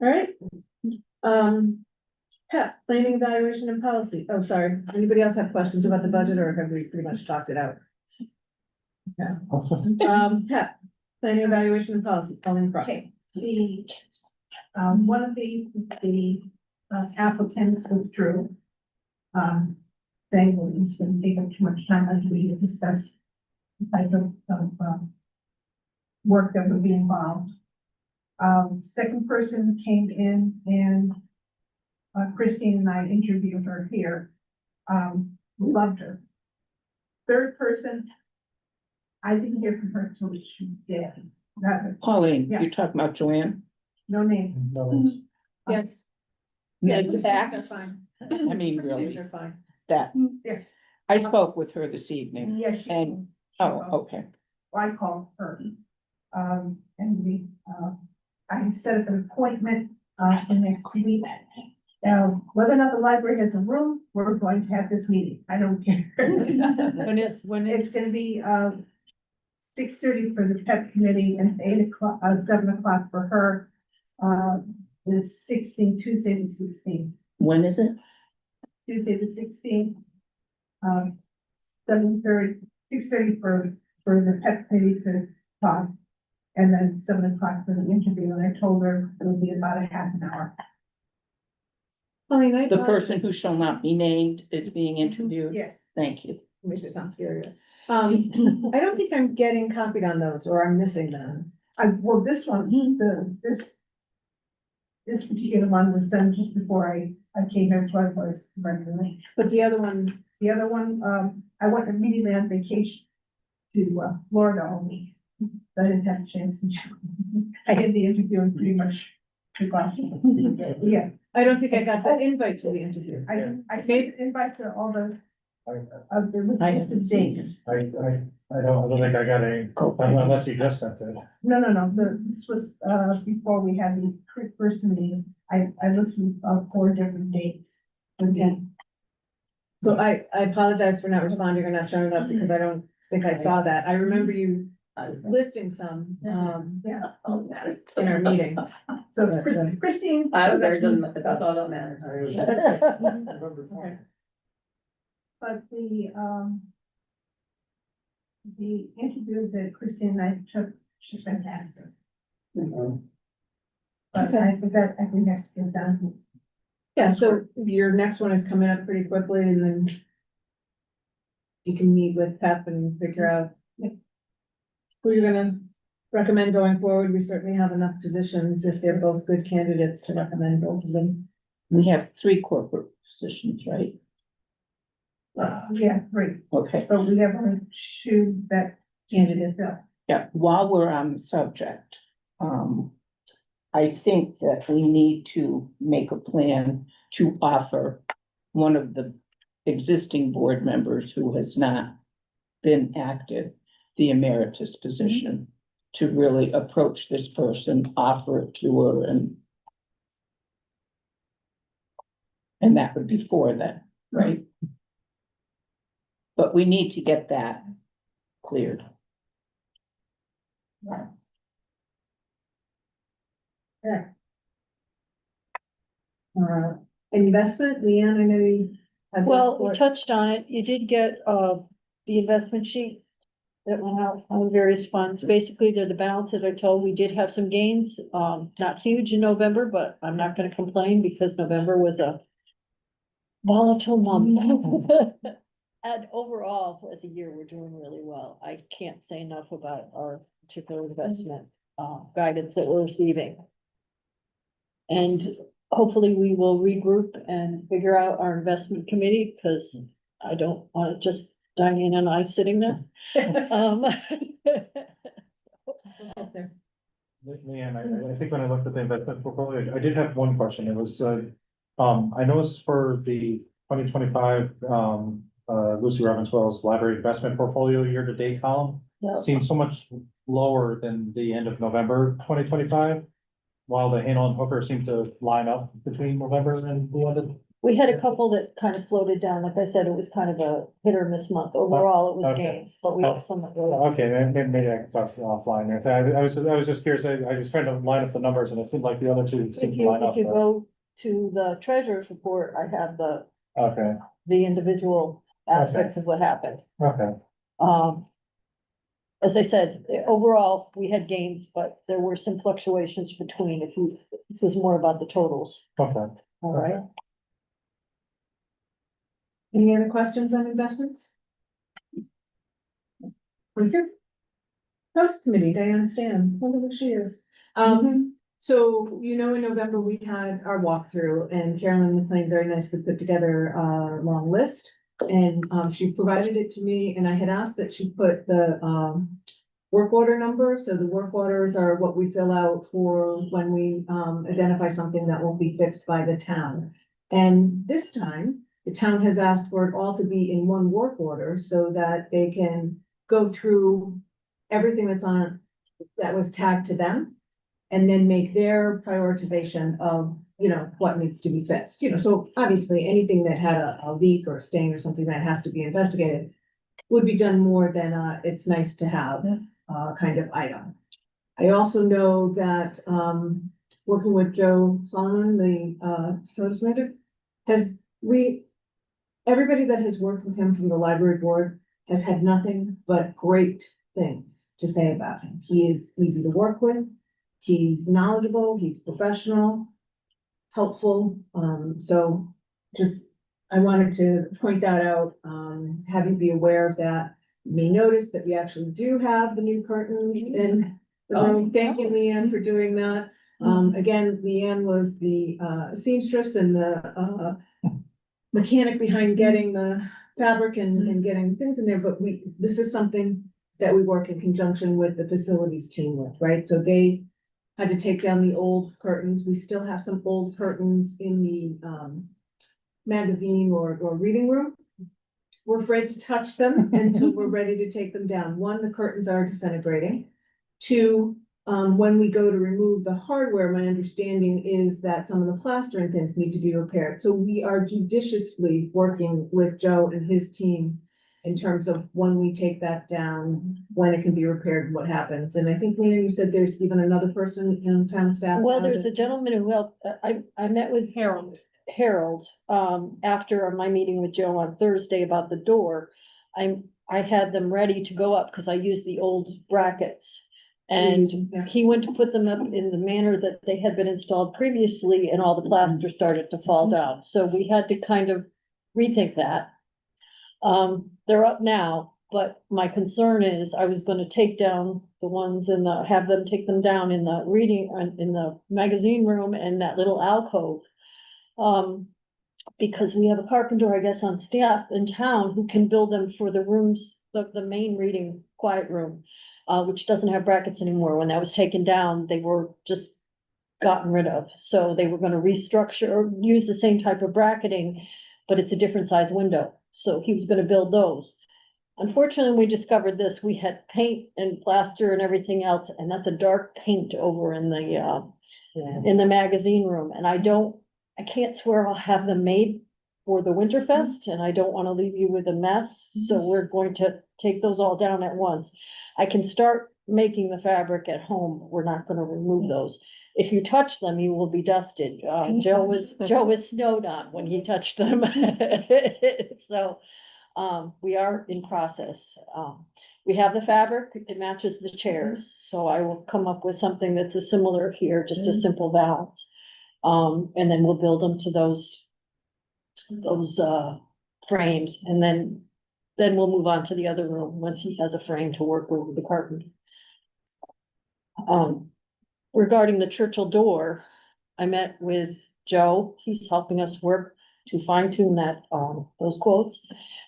All right. PEP, planning, evaluation and policy. Oh, sorry. Anybody else have questions about the budget or have we pretty much talked it out? PEP, planning, evaluation and policy, Colleen Croft.
Okay, one of the applicants withdrew. Saying that it's gonna take up too much time as we discussed the type of work that would be involved. Second person came in and Christine and I interviewed her here. Loved her. Third person, I didn't hear from her till she did.
Pauline,
Yeah.
you're talking about Joanne?
No name.
Yes.
Meg's
Yes,
back?
are fine.
I mean,
First names
really,
are fine.
that.
Yeah.
I spoke with her this evening.
Yes,
And, oh, okay.
I called her. And I set up an appointment, for next week. Whether or not the library has a room, we're going to have this meeting. I don't care.
When is
It's gonna be, 6:30 for the pet committee and 8 o'clock, 7 o'clock for her. The 16th, Tuesday the 16th,
When is it?
Tuesday the 16th. 7:30, 6:30 for the pet committee to talk. And then 7 o'clock for the interview, and I told her it would be about a half an hour.
Colleen, I.
The person who shall not be named is being interviewed?
Yes.
Thank you.
Makes it sound scary. I don't think I'm getting copied on those or I'm missing them.
Well, this one, this particular one was done just before I came here, so I was running.
But the other one,
The other one, I went immediately on vacation to Florida all week. So I didn't have a chance to, I had the interview and pretty much forgot. Yeah,
I don't think I got the invite to the interview.
I sent an invite to all the, there was
I
a list of
haven't seen
dates.
I don't think I got any, unless you just sent it.
No, this was, before we had the first meeting, I listened to 4 different dates. Okay.
So I apologize for not responding or not showing up because I don't think I saw that. I remember you listing some,
Yeah.
in our meeting.
So Christine.
That's all that matters.
Okay.
But the interview that Christine and I took, she's fantastic. But I think that has to get done.
Yeah, so your next one is coming up pretty quickly and then you can meet with Pep and figure out who you're gonna recommend going forward. We certainly have enough positions if they're both good candidates to recommend both of them.
We have 3 corporate positions, right?
Yeah, great.
Okay.
But we have only 2 that
Candidates.
fill.
Yeah, while we're on the subject, I think that we need to make a plan to offer one of the existing board members who has not been active, the emeritus position, to really approach this person, offer it to her, and that would be for then, right? But we need to get that cleared.
Investment, Leanne, I know you. had
Well, we
reports.
touched on it. You did get, the investment sheet that went out on various funds. Basically, they're the balance that I told. We did have some gains, not huge in November, but I'm not gonna complain because November was a volatile month. And overall, as a year, we're doing really well. I can't say enough about our particular investment, guidance that we're receiving. And hopefully we will regroup and figure out our investment committee, because I don't want it just Diane and I sitting there.
Leanne, I think when I looked at the investment portfolio, I did have one question. It was, I noticed for the 2025, Lucy Ravenswell's library investment portfolio year-to-date column
Yeah.
seems so much lower than the end of November 2025. While the Hanel and Hooker seem to line up between November and the end of.
We had a couple that kind of floated down. Like I said, it was kind of a hit or miss month. Overall, it was
Okay.
gains, but we have some that were.
Okay, maybe I can talk offline there. I was just curious. I was trying to line up the numbers and it seemed like the other two seemed to line up.
If you go to the treasurer's report, I have
Okay,
the individual aspects of what happened.
okay,
As I said, overall, we had gains, but there were some fluctuations between, this is more about the totals,
okay.
all right?
Any other questions on investments? Thank you. Host committee, Diane Stan, wonderful she is. So, you know, in November, we had our walkthrough and Carolyn McLean very nicely put together a long list. And she provided it to me and I had asked that she put the work order number. So the work orders are what we fill out for when we identify something that will be fixed by the town. And this time, the town has asked for it all to be in one work order so that they can go through everything that was tagged to them. And then make their prioritization of, you know, what needs to be fixed, you know, so obviously anything that had a leak or a stain or something that has to be investigated. Would be done more than it's nice to have kind of item. I also know that working with Joe Solomon, the facilities manager, everybody that has worked with him from the library board has had nothing but great things to say about him. He is easy to work with. He's knowledgeable, he's professional, helpful, so just, I wanted to point that out, have you be aware of that. You may notice that we actually do have the new curtains in the room. Thank you, Leanne, for doing that. Again, Leanne was the seamstress and the mechanic behind getting the fabric and getting things in there, but this is something that we work in conjunction with the facilities team with, right? So they had to take down the old curtains. We still have some old curtains in the magazine or reading room. We're afraid to touch them until we're ready to take them down. One, the curtains are disintegrating. Two, when we go to remove the hardware, my understanding is that some of the plaster and things need to be repaired. So we are judiciously working with Joe and his team in terms of when we take that down, when it can be repaired, and what happens. And I think, Leanne, you said there's even another person in town staff.
Well,
now
there's
that-
a gentleman who helped, I met with Harold, after my meeting with Joe on Thursday about the door. I had them ready to go up because I used the old brackets. And
Yeah.
he went to put them up in the manner that they had been installed previously and all the plaster started to fall down. So we had to kind of rethink that. They're up now, but my concern is I was gonna take down the ones have them take them down in the in the magazine room and that little alcove. Because we have a carpenter, I guess, on staff in town who can build them for the rooms, the main reading quiet room, which doesn't have brackets anymore. When that was taken down, they were just gotten rid of. So they were gonna restructure or use the same type of bracketing, but it's a different size window. So he was gonna build those. Unfortunately, we discovered this, we had paint and plaster and everything else, and that's a dark paint over in the magazine room, and I can't swear I'll have them made for the Winterfest, and I don't wanna leave you with a mess, so we're going to take those all down at once. I can start making the fabric at home, we're not gonna remove those. If you touch them, you will be dusted. Joe was snowed on when he touched them. So, we are in process. We have the fabric, it matches the chairs, so I will come up with something that's a similar here, just a simple balance. And then we'll build them to those frames, and then we'll move on to the other room once he has a frame to work with the carpenter. Regarding the Churchill door, I met with Joe, he's helping us work to fine tune that, those quotes.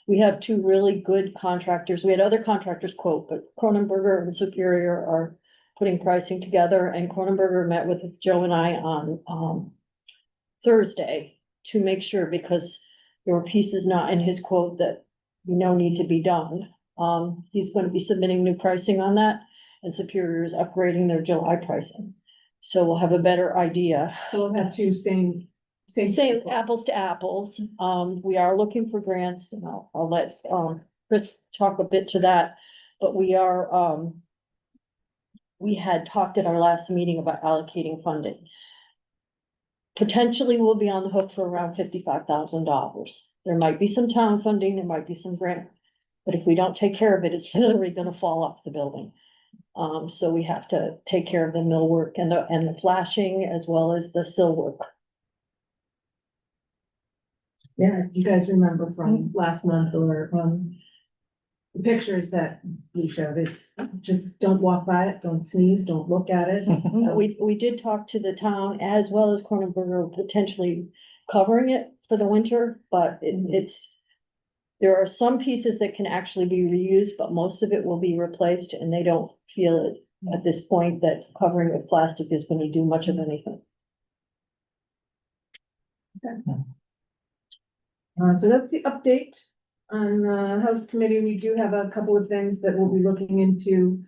We have two really good contractors, we had other contractors quote, but Cronenberger and Superior are putting pricing together, and Cronenberger met with Joe and I on, Thursday to make sure, because there were pieces not in his quote that we know need to be done. He's going to be submitting new pricing on that, and Superior is upgrading their July pricing. So we'll have a better idea.
So we'll have two same.
Same apples to apples. We are looking for grants, and I'll let, Chris talk a bit to that. But we are, we had talked at our last meeting about allocating funding. Potentially, we'll be on the hook for around $55,000. There might be some town funding, there might be some grant. But if we don't take care of it, it's literally gonna fall off the building. So we have to take care of the millwork and the flashing as well as the sill work.
Yeah, you guys remember from last month or, the pictures that we showed, it's just don't walk by it, don't sneeze, don't look at it.
We did talk to the town as well as Cronenberger potentially covering it for the winter, but there are some pieces that can actually be reused, but most of it will be replaced, and they don't feel it at this point that covering with plastic is gonna do much of anything.
So that's the update on House Committee. We do have a couple of things that we'll be looking into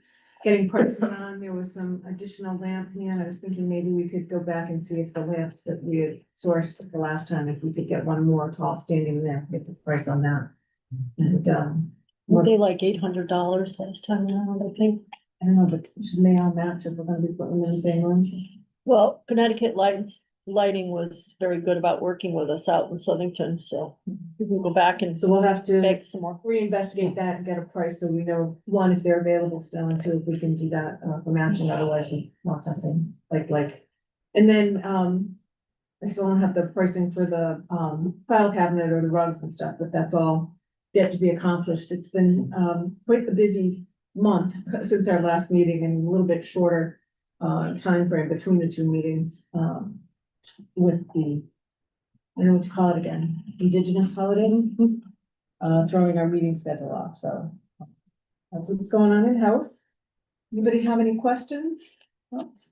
getting pricing on. There was some additional lamp hand. I was thinking maybe we could go back and see if the lamps that we had sourced the last time, if we could get one more tall standing there, get the price on that. And
Were they like $800 last time around, I think?
I don't know, but should may all match if we're gonna be putting them in the same rooms.
Well, Connecticut Lighting was very good about working with us out in Southington, so we can go back and
So we'll have to
make some more.
reinvestigate that and get a price, so we know, one, if they're available still, and two, if we can do that for matching, otherwise we want something like. And then, I still don't have the pricing for the file cabinet or the rugs and stuff, but that's all yet to be accomplished. It's been quite a busy month since our last meeting, and a little bit shorter time frame between the two meetings, with the, I don't know what to call it again, Indigenous holiday, throwing our meeting schedule off, so that's what's going on in-house. Anybody have any questions? Thoughts?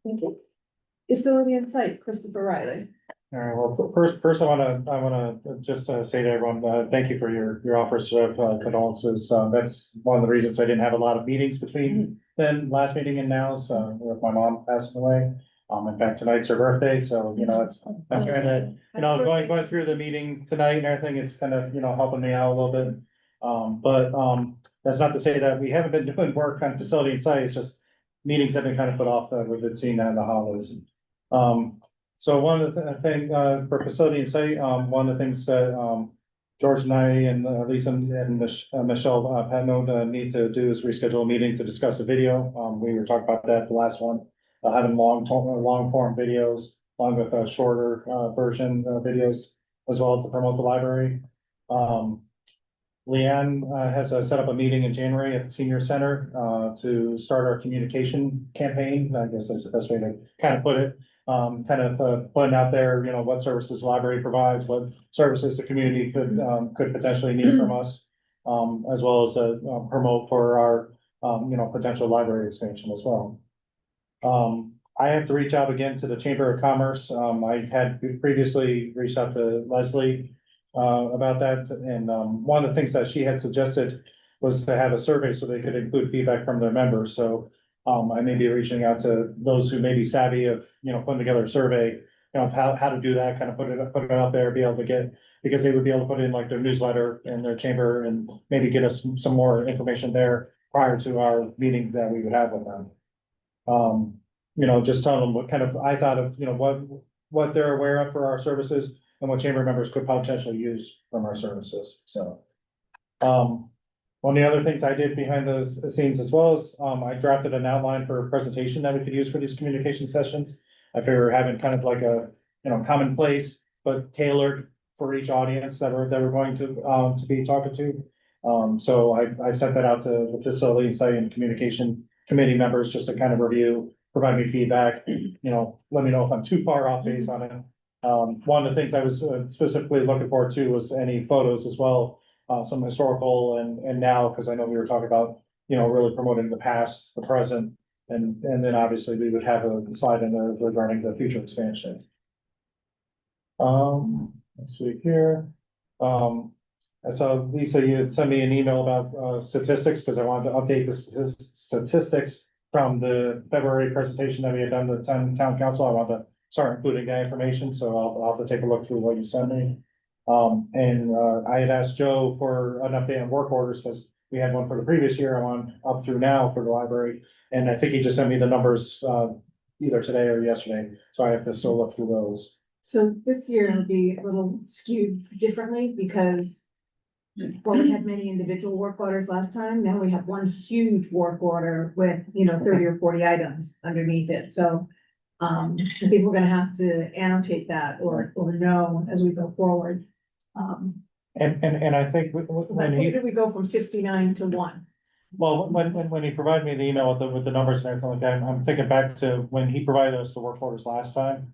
Thank you. Facility and site, Christopher Riley.
All right, well, first I wanna just say to everyone, thank you for your offers of condolences. That's one of the reasons I didn't have a lot of meetings between then last meeting and now, so with my mom passing away. In fact, tonight's her birthday, so, I'm trying to, going through the meeting tonight and everything, it's kind of, helping me out a little bit. But that's not to say that we haven't been doing work on facility and site, it's just meetings have been kind of put off with the team and the holidays. So one of the thing for facility and site, one of the things that George and I and Lisa and Michelle Patno need to do is reschedule a meeting to discuss a video. We were talking about that the last one. Having long form videos, along with a shorter version videos as well to promote the library. Leanne has set up a meeting in January at the senior center to start our communication campaign. I guess that's the best way to kind of put it. Putting out there, what services the library provides, what services the community could potentially need from us, as well as promote for our potential library expansion as well. I have to reach out again to the Chamber of Commerce. I had previously reached out to Leslie about that, and one of the things that she had suggested was to have a survey so they could include feedback from their members. So I may be reaching out to those who may be savvy of, putting together a survey, of how to do that, kind of put it out there, be able to get, because they would be able to put in like their newsletter in their chamber and maybe get us some more information there prior to our meeting that we would have with them. Just telling them what kind of, I thought of, what they're aware of for our services and what chamber members could potentially use from our services, so. One of the other things I did behind the scenes as well as, I drafted an outline for a presentation that we could use for these communication sessions. I figure having kind of like a, commonplace, but tailored for each audience that we're going to be talking to. So I've sent that out to the facility site and communication committee members just to kind of review, provide me feedback, let me know if I'm too far off base on it. One of the things I was specifically looking forward to was any photos as well, some historical and now, because I know we were talking about, really promoting the past, the present, and then obviously we would have a slide in there regarding the future expansion. Let's see here. I saw Lisa, you had sent me an email about statistics because I wanted to update the statistics from the February presentation that we had done to the town council. I want to start including that information, so I'll have to take a look through what you sent me. I had asked Joe for an update on work orders because we had one for the previous year. I want up through now for the library, and I think he just sent me the numbers either today or yesterday, so I have to still look through those.
So this year will be a little skewed differently because well, we had many individual work orders last time. Now we have one huge work order with, 30 or 40 items underneath it. So I think we're gonna have to annotate that or know as we go forward.
And I think
Like,
when
where
he,
did we go from 69 to 1?
well, when he provided me the email with the numbers and everything like that, I'm thinking back to when he provided us the work orders last time.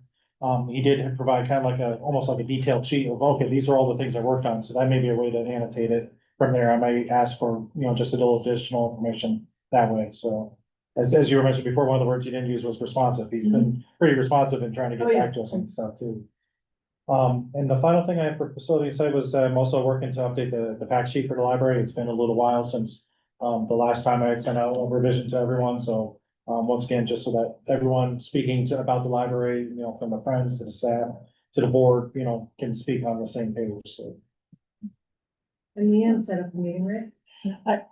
He did provide kind of like almost like a detailed sheet of, okay, these are all the things I worked on, so that may be a way to annotate it. From there, I might ask for, just a little additional information that way, so. As you were mentioning before, one of the words you didn't use was responsive. He's been pretty responsive in trying to get back to us and stuff too. And the final thing I have for facility site was I'm also working to update the fact sheet for the library. It's been a little while since the last time I had sent out a revision to everyone, so once again, just so that everyone speaking about the library, from the friends to the staff to the board, can speak on the same page, so.
And Leanne set up a meeting, right?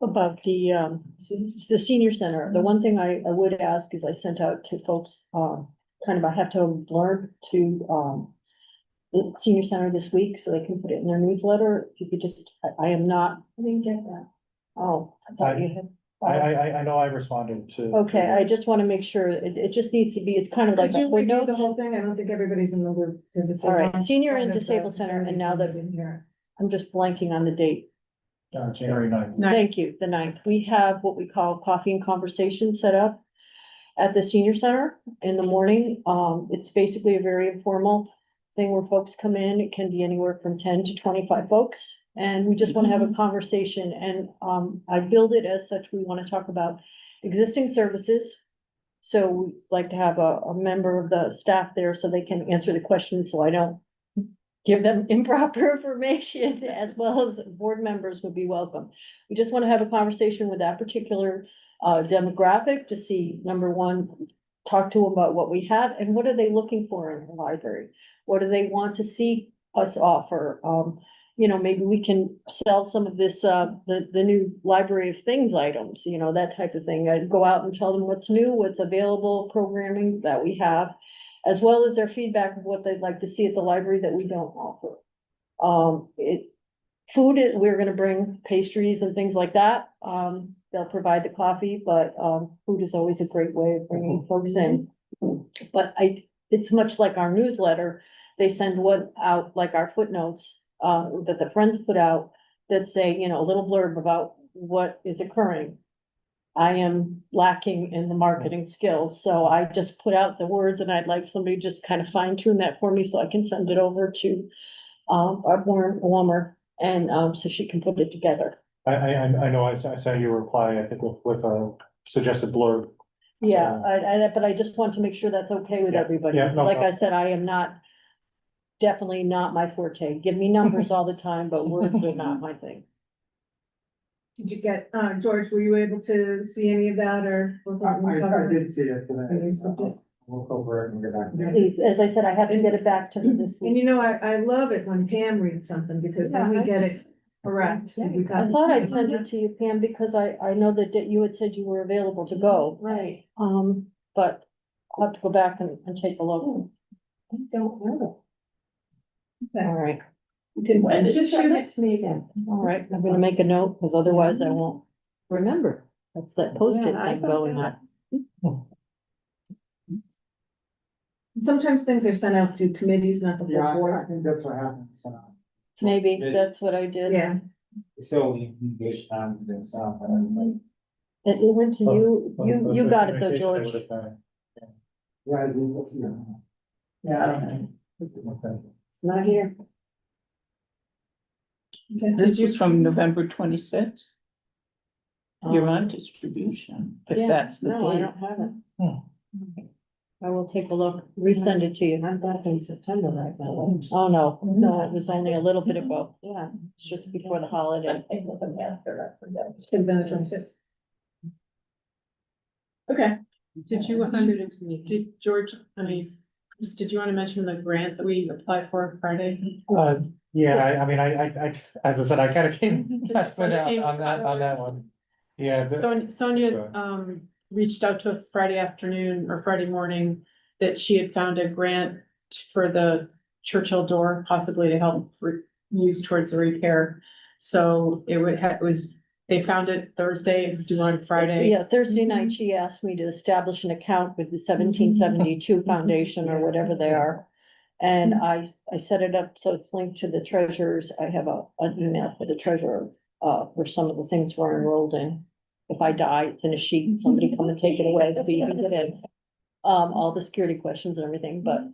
About the senior center, the one thing I would ask is I sent out to folks, kind of, I have to blurb to, the senior center this week, so they can put it in their newsletter. If you could just, I am not, I didn't get that. Oh, I thought you had.
I know I responded to.
Okay, I just want to make sure, it just needs to be, it's kind of like.
Did you
a
review the
footnote.
whole thing? I don't think everybody's in the loop, because if.
All right, senior and disabled center, and now that
Here.
I'm just blanking on the date.
January 9th.
Thank you, the 9th. We have what we call coffee and conversation set up at the senior center in the morning. It's basically a very informal thing where folks come in. It can be anywhere from 10 to 25 folks. And we just want to have a conversation, and I build it as such. We want to talk about existing services. So we like to have a member of the staff there so they can answer the questions, so I don't give them improper information, as well as board members would be welcome. We just want to have a conversation with that particular demographic to see, number one, talk to them about what we have and what are they looking for in the library? What do they want to see us offer? Maybe we can sell some of this, the new library of things items, that type of thing. I'd go out and tell them what's new, what's available, programming that we have, as well as their feedback of what they'd like to see at the library that we don't offer. We're gonna bring pastries and things like that. They'll provide the coffee, but food is always a great way of bringing folks in. But it's much like our newsletter. They send one out, like our footnotes, that the Friends put out, that say, a little blurb about what is occurring. I am lacking in the marketing skills, so I just put out the words, and I'd like somebody to just kind of fine tune that for me so I can send it over to our Warmer, and so she can put it together.
I know I sent you a reply, I think with a suggested blurb.
Yeah, but I just want to make sure that's okay with
Yeah,
everybody.
yeah, no
Like I
problem.
said, I am not, definitely not my forte. Give me numbers all the time, but words are not my thing.
Did you get, George, were you able to see any of that or?
I did see it
And
today.
you skipped it?
We'll go over it and get back. to you.
Please, as I said, I have to get it back to them this
And you
week.
know, I love it when Pam reads something because then we get it correct. Did we
I
copy?
thought I'd send it to you, Pam, because I know that you had said you were available to go.
Right.
But I'll have to go back and take a look.
I don't know.
All right,
You can send it.
Just shoot it to me again.
all right. I'm gonna make a note, because otherwise I won't remember. That's that post-it
Yeah, I
thing
thought
going
that.
on.
Sometimes things are sent out to committees, not the full board.
think that's what happens.
Maybe that's what I did.
Yeah,
So you engage time to do something.
It went to you, you got it though, George.
Yeah, I do.
Yeah.
It's not here.
This is from November 26th. You're on
Um,
distribution, if
yeah,
that's the
No, I
date.
don't have it. I will take a look, resend it to you.
I'm back in September right now.
Oh, no, it was only a little bit ago. Yeah, it's just before the holiday.
should have been the 26th. Okay,
Did you, did George, I mean, did you want to mention the grant that we applied for Friday?
Yeah, I mean, as I said, I kind of came, that's been out
Came-
on that one. Yeah.
Sonia,
Good.
reached out to us Friday afternoon or Friday morning that she had found a grant for the Churchill door, possibly to help use towards the repair. So it was, they found it Thursday, it was due on Friday.
Yeah, Thursday night, she asked me to establish an account with the 1772 Foundation or whatever they are. And I set it up so it's linked to the treasurer's. I have an email for the treasurer, for some of the things we're enrolled in. If I die, it's in a sheet, somebody come and take it away, so you can get in. All the security questions and everything, but,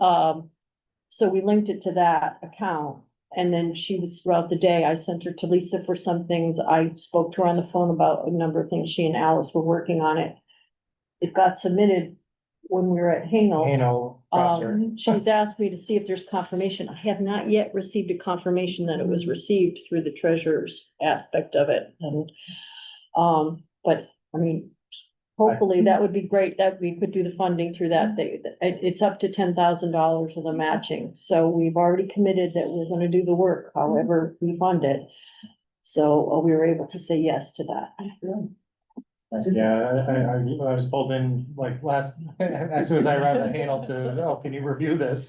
so we linked it to that account. And then she was throughout the day, I sent her to Lisa for some things. I spoke to her on the phone about a number of things. She and Alice were working on it. It got submitted when we were at Hanel. She's asked me to see if there's confirmation. I have not yet received a confirmation that it was received through the treasurer's aspect of it. And, but I mean, hopefully that would be great that we could do the funding through that. It's up to $10,000 of the matching. So we've already committed that we're gonna do the work, however we fund it. So we were able to say yes to that.
Yeah, I was pulled in like as soon as I arrived at Hanel can you review this?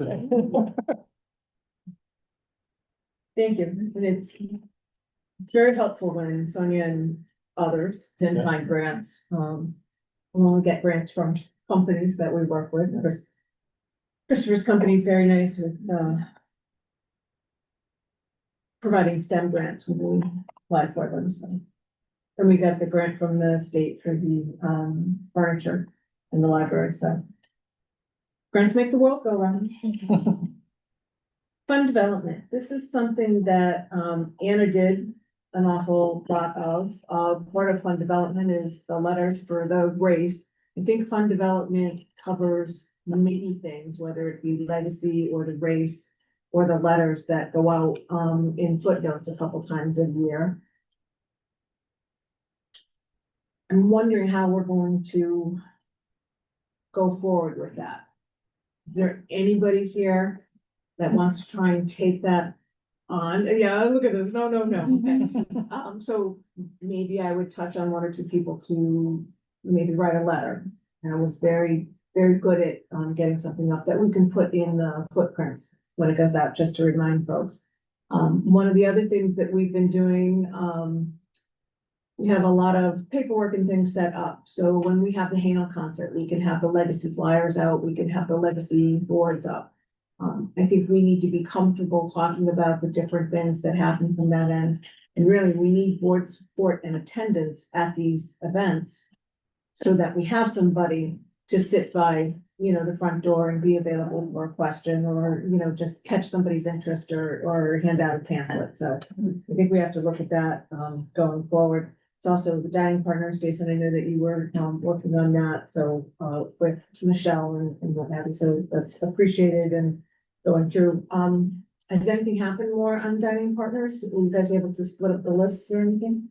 thank you. And it's very helpful when Sonia and others can
Yeah.
find grants. When we get grants from companies that we work with. Christopher's company is very nice with, providing STEM grants when we apply for them, so. And we got the grant from the state for the, furniture in the library, so. Grants make the world go round. Fund development, this is something that, Anna did an awful lot of. Part of fund development is the letters for the race. I think fund development covers many things, whether it be legacy or the race or the letters that go out, in footnotes a couple times a year. I'm wondering how we're going to go forward with that. Is there anybody here that wants to try and take that on? Yeah, look at this. No. Okay. So maybe I would touch on one or two people to maybe write a letter. And I was very, very good at, getting something up that we can put in the footprints when it goes out, just to remind folks. One of the other things that we've been doing, we have a lot of paperwork and things set up. So when we have the Hanel concert, we can have the legacy flyers out, we can have the legacy boards up. I think we need to be comfortable talking about the different things that happen from that end. And really, we need board support and attendance at these events so that we have somebody to sit by, the front door and be available for a question or, just catch somebody's interest or hand out a pamphlet. So I think we have to look at that, going forward. It's also the dining partners, Jason, I know that you were, working on that, so, with Michelle and what have you, so that's appreciated and going through. Has anything happened more on dining partners? Were you guys able to split up the lists or anything?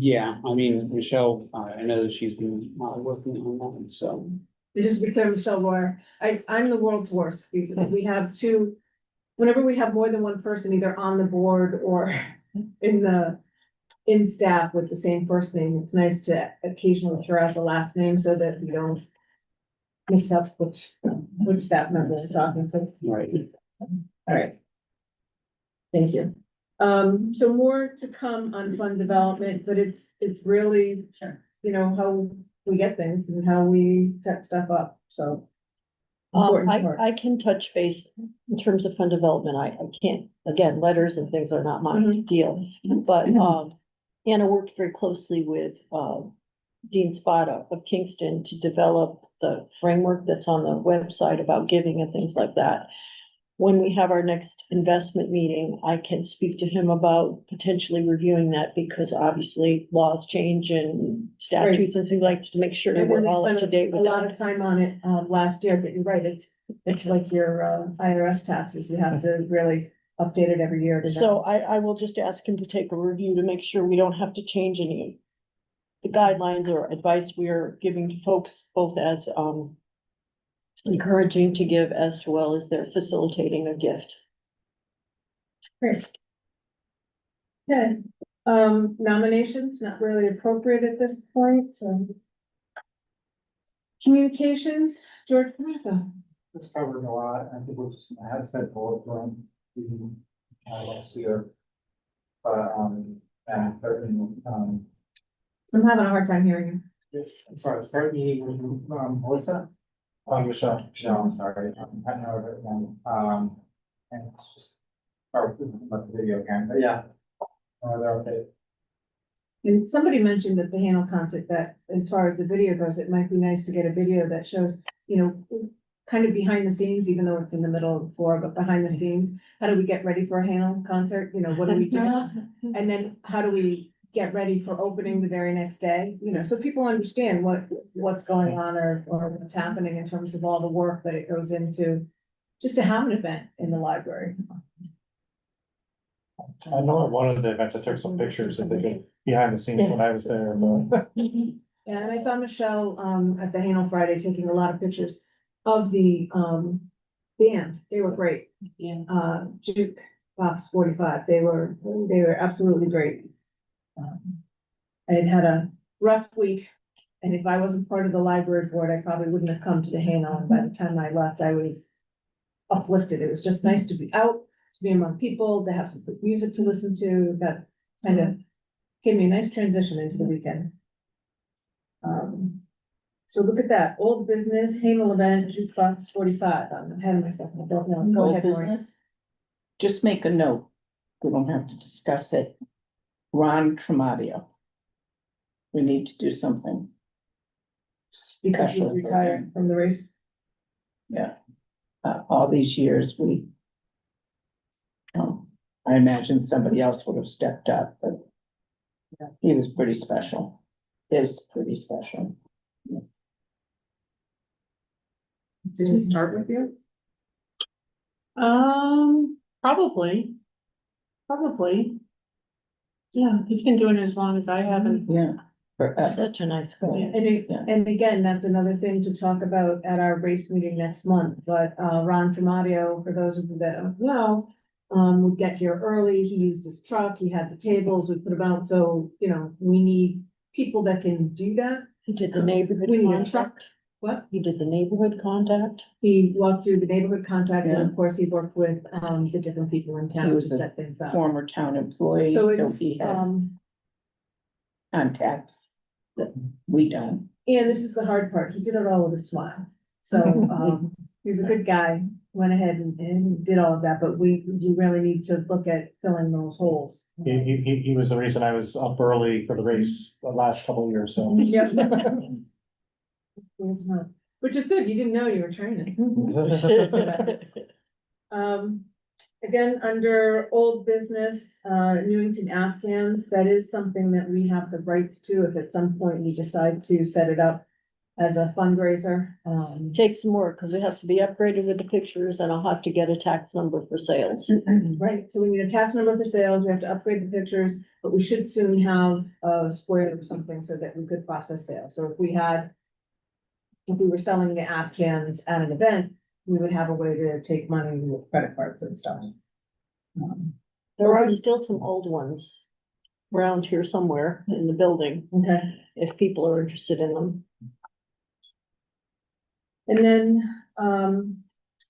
Yeah, I mean, Michelle, I know that she's been, working on that, so.
And just to be clear, Michelle Royer, I'm the world's worst. We have two, whenever we have more than one person either on the board or in staff with the same first name, it's nice to occasionally throw out the last name so that we don't mix up which staff member is talking to.
Right.
All right. Thank you. So more to come on fund development, but it's really, how we get things and how we set stuff up, so. important part.
I can touch base in terms of fund development. I can't, again, letters and things are not my deal. But, Anna worked very closely with, Dean Spada of Kingston to develop the framework that's on the website about giving and things like that. When we have our next investment meeting, I can speak to him about potentially reviewing that because obviously laws change and statutes and things like to make sure that
And
we're
then we
all up to
spent
date
a
with
lot
that.
of time on it, last year, but you're right, it's like your, IRS taxes, you have to really update it every year.
So I will just ask him to take a review to make sure we don't have to change any of the guidelines or advice we are giving to folks, both as, encouraging to give as well as they're facilitating a gift.
Great. Okay, nominations, not really appropriate at this point, so. Communications, George Martha.
This covered a lot. I think we'll just, I said bullet point, last year. But, and certainly,
I'm having a hard time hearing
I'm sorry, start meeting with, Melissa? Michelle, I'm sorry, I know that one, and it's just, or, about the video again, but yeah. They're okay.
you. And somebody mentioned at the Hannah concert that as far as the video goes, it might be nice to get a video that shows, kind of behind the scenes, even though it's in the middle of the floor, but behind the scenes. How do we get ready for a Hannah concert? What do we do? And then how do we get ready for opening the very next day? So people understand what's going on or what's happening in terms of all the work that it goes into just to have an event in the library.
I know at one of the events, I took some pictures of the behind the scenes when I was there, but.
Yeah, and I saw Michelle, at the Hannah Friday taking a lot of pictures of the, band. They were great.
Yeah.
Juke Box 45, they were absolutely great. I had a rough week, and if I wasn't part of the library board, I probably wouldn't have come to the Hannah. And by the time I left, I was uplifted. It was just nice to be out, to be among people, to have some good music to listen to. That kind of gave me a nice transition into the weekend. So look at that, old business, Hamel event, Jukebox 45. I'm ahead of myself. I don't know. Go
Old
ahead, Maureen.
business? Just make a note. We don't have to discuss it. Ron Tremadio. We need to do something.
Because you
special for
retired
him.
from the race.
Yeah. All these years, I imagine somebody else would have stepped up, but he was pretty special. Is pretty special.
Did he start with you?
Probably. Yeah, he's been doing it as long as I have and
Yeah. Forever.
Such a nice guy.
And again, that's another thing to talk about at our race meeting next month, but Ron Tremadio, for those of you that don't know. Would get here early, he used his truck, he had the tables, we put them out, so, we need people that can do that.
He did the neighborhood
We need a truck.
contact.
What?
He did the neighborhood contact.
He walked through the neighborhood contact, and
Yeah.
of course, he worked with the different people in
He
town to
was a
set things up.
Former town employee,
So
so
it's,
he had contacts that we don't.
and this is the hard part, he did it all with a smile. So, he's a good guy, went ahead and did all of that, but we really need to look at filling those holes.
He was the reason I was up early for the race the last couple of years, so.
Yep. Which is good, you didn't know you were training. Again, under old business, Newington Afghans, that is something that we have the rights to if at some point we decide to set it up as a fundraiser.
Takes some work, because it has to be upgraded with the pictures, and I'll have to get a tax number for sales.
Right, so we need a tax number for sales, we have to upgrade the pictures, but we should soon have a square or something so that we could process sales. So if we were selling the Afghans at an event, we would have a way to take money with credit cards and stuff.
There are still some old ones around here somewhere in the building,
Okay.
if people are interested in them.
And then,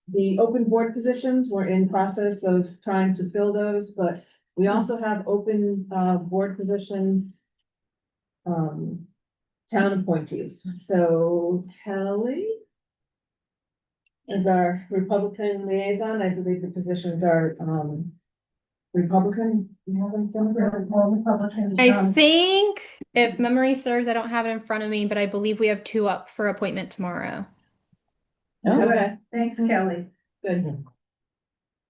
the open board positions, we're in process of trying to fill those, but we also have open, board positions. Town appointees, so Kelly is our Republican liaison, I believe the positions are, Republican, you haven't done it?
Republican.
I think if memory serves, I don't have it in front of me, but I believe we have 2 up for appointment tomorrow.
Okay,
Thanks, Kelly.
good.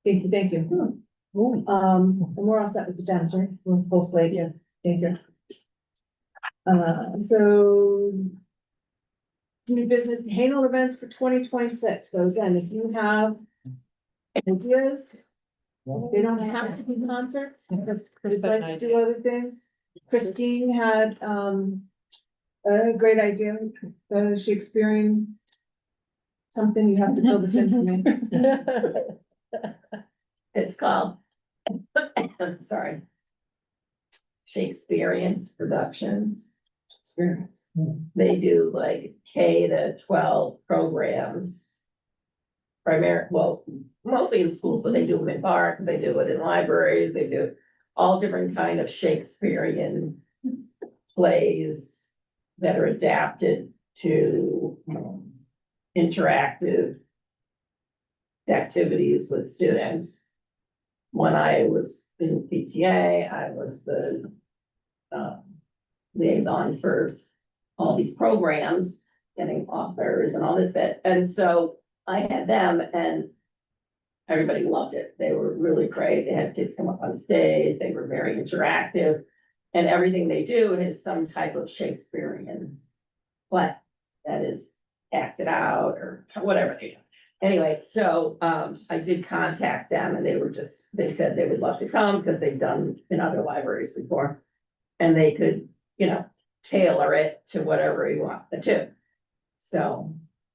Thank you. And we're all set with the Dems, right? We're full slate, yeah, thank you. So. New business, Hanel events for 2026, so again, if you have ideas, they don't have to be concerts, we'd like to do other things. Christine had, a great idea, Shakespearean something, you have to fill this in for me.
It's called, sorry. Shakespearean's Productions.
Experience.
They do like K-12 programs. Mostly in schools, but they do them in parks, they do it in libraries, they do all different kind of Shakespearean plays that are adapted to interactive activities with students. When I was in PTA, I was the liaison for all these programs, getting authors and all this bit. And so I had them and everybody loved it. They were really great. They had kids come up on stage. They were very interactive. And everything they do is some type of Shakespearean play that is acted out or whatever they do. Anyway, so I did contact them and they said they would love to come because they've done in other libraries before. And they could, tailor it to whatever you want to do. So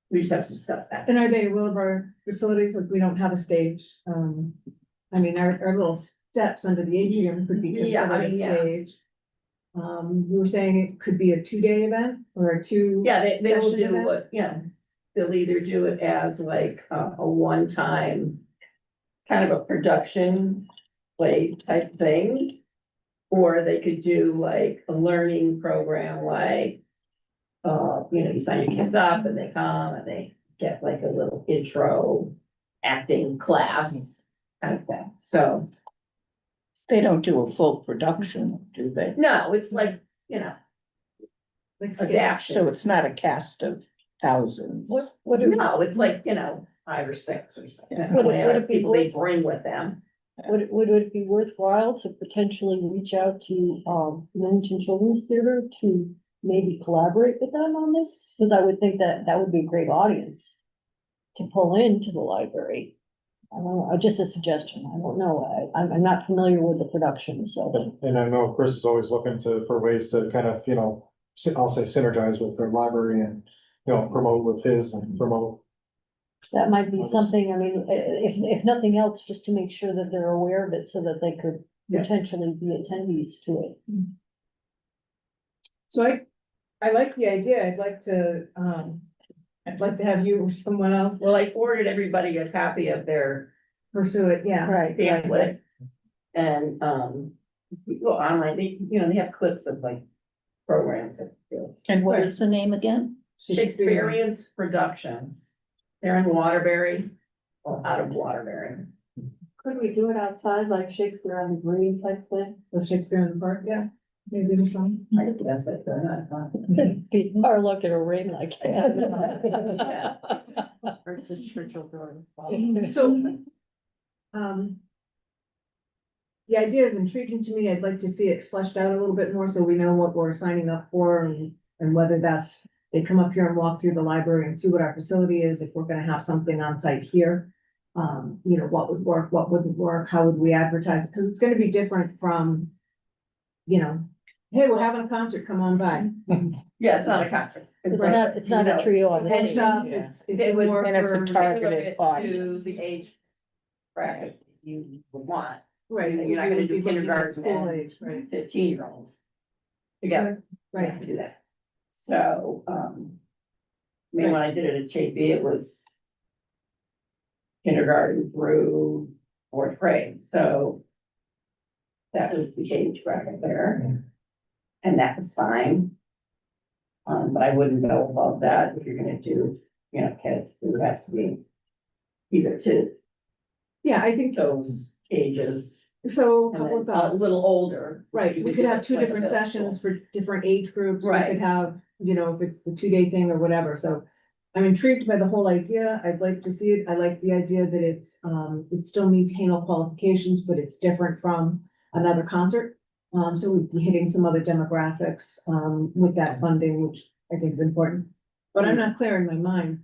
we just have to discuss that.
And are they will of our facilities, if we don't have a stage, I mean, our little steps under the atrium could be
Yeah,
considered a stage. You were saying it could be a 2-day event or a 2
Yeah, they will
session
do
event?
what, they'll either do it as like a one-time kind of a production play type thing. Or they could do like a learning program, like, you sign your kids up and they come and they get like a little intro acting class kind of thing. So,
They don't do a full production, do they?
no, it's like,
Like skits?
adaptation.
So it's not a cast of thousands.
No, it's like, 5 or 6 or something.
Yeah.
Would
Whatever
it be
people they
worth-
bring with them.
Would it be worthwhile to potentially reach out to, Newington Children's Theater to maybe collaborate with them on this? Because I would think that would be a great audience to pull into the library. I don't know, just a suggestion, I don't know, I'm not familiar with the production, so.
And I know Chris is always looking for ways to kind of, I'll say synergize with their library and, promote with his and promote.
That might be something, I mean, if nothing else, just to make sure that they're aware of it so that they could potentially be attendees to it.
So I like the idea, I'd like to have you or someone else
Well, I forwarded everybody a copy of their
pursue it, yeah.
Right.
pamphlet. And, you go online, they have clips of like programs that do.
And what is the name again?
Shakespearean's Productions. They're in Waterbury, or out of Waterbury.
Could we do it outside like Shakespeare on the Green type thing?
With Shakespeare in the Park, yeah, maybe there's some.
I guess that they're not fun.
Be our luck in a rain like that.
Or the church will go.
So, the idea is intriguing to me. I'd like to see it fleshed out a little bit more so we know what we're signing up for and whether that's, they come up here and walk through the library and see what our facility is, if we're gonna have something on site here. You know, what would work, what wouldn't work, how would we advertise it? Because it's gonna be different from, you know, hey, we're having a concert, come on by.
Yeah, it's not a concert.
It's not a trio on the
And
stage.
Workshop,
Yeah.
it's
It would-
more
And it's a
for,
targeted
To
audience.
the age bracket you would want,
right, so
You're not
we
gonna
would
do
be looking at
kindergarten
school
and-
age, right?
15-year-olds. Together. You have
Right,
to do that. So, I mean, when I did it at Chafee, it was kindergarten through fourth grade, so that was the age bracket there. And that was fine. But I wouldn't go above that if you're gonna do, you know, kids, it would have to be either to
yeah, I think,
those ages
so a
and
couple of
then a
thoughts.
little older.
Right,
You
we could
do
have
it
two
like a
different
middle
sessions
school.
for different age groups. We
Right.
could have, you know, if it's the 2-day thing or whatever, so. I'm intrigued by the whole idea. I'd like to see it. I like the idea that it's, it still meets HANO qualifications, but it's different from another concert. So we'd be hitting some other demographics, with that funding, which I think is important. But I'm not clear in my mind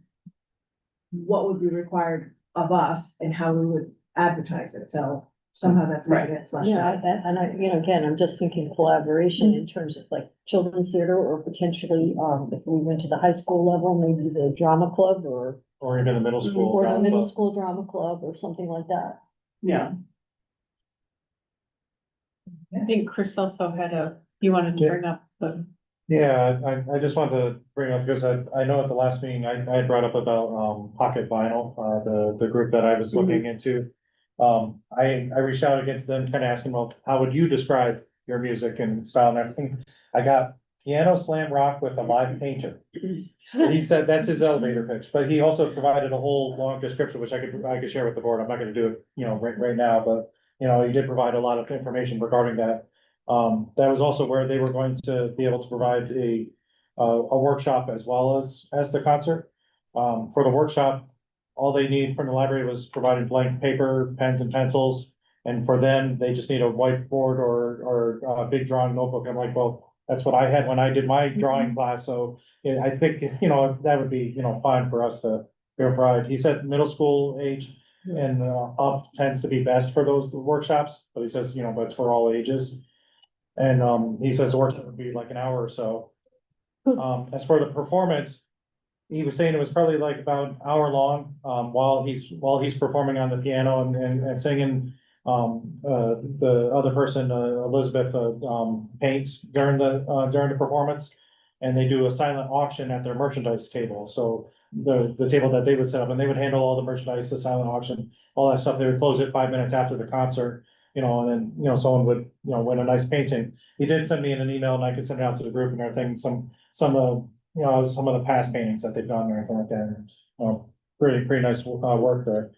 what would be required of us and how we would advertise it, so somehow that's gonna get fleshed
Yeah,
out.
and I, you know, again, I'm just thinking collaboration in terms of like children's theater or potentially, if we went to the high school level, maybe the drama club or
Or even the middle school.
or the
drama
middle
club.
school drama club or something like that.
Yeah.
I think Chris also had you wanted to
Yeah.
bring up, but
Yeah, I just wanted to bring up, because I know at the last meeting, I had brought up about, Pocket Vinyl, the group that I was looking into. I reached out again to them, kind of asking, well, how would you describe your music and style and everything? I got piano slam rock with a live painter. He said that's his elevator pitch, but he also provided a whole long description, which I could share with the board. I'm not gonna do it, you know, right now, but, you know, he did provide a lot of information regarding that. That was also where they were going to be able to provide a workshop as well as the concert. For the workshop, all they need from the library was provided blank paper, pens and pencils. And for them, they just need a whiteboard or a big drawing notebook. I'm like, well, that's what I had when I did my drawing class, so yeah, I think, you know, that would be, you know, fine for us to provide. He said middle school age and up tends to be best for those workshops, but he says, you know, but it's for all ages. And he says the workshop would be like an hour or so. As for the performance, he was saying it was probably like about an hour long, while he's performing on the piano and singing. The other person, Elizabeth, paints during the performance. And they do a silent auction at their merchandise table, so the table that they would set up, and they would handle all the merchandise, the silent auction, all that stuff. They would close it 5 minutes after the concert. You know, and then, you know, someone would, you know, win a nice painting. He did send me an email and I could send it out to the group and everything, some of, you know, some of the past paintings that they've done and everything like that. Pretty nice, work there.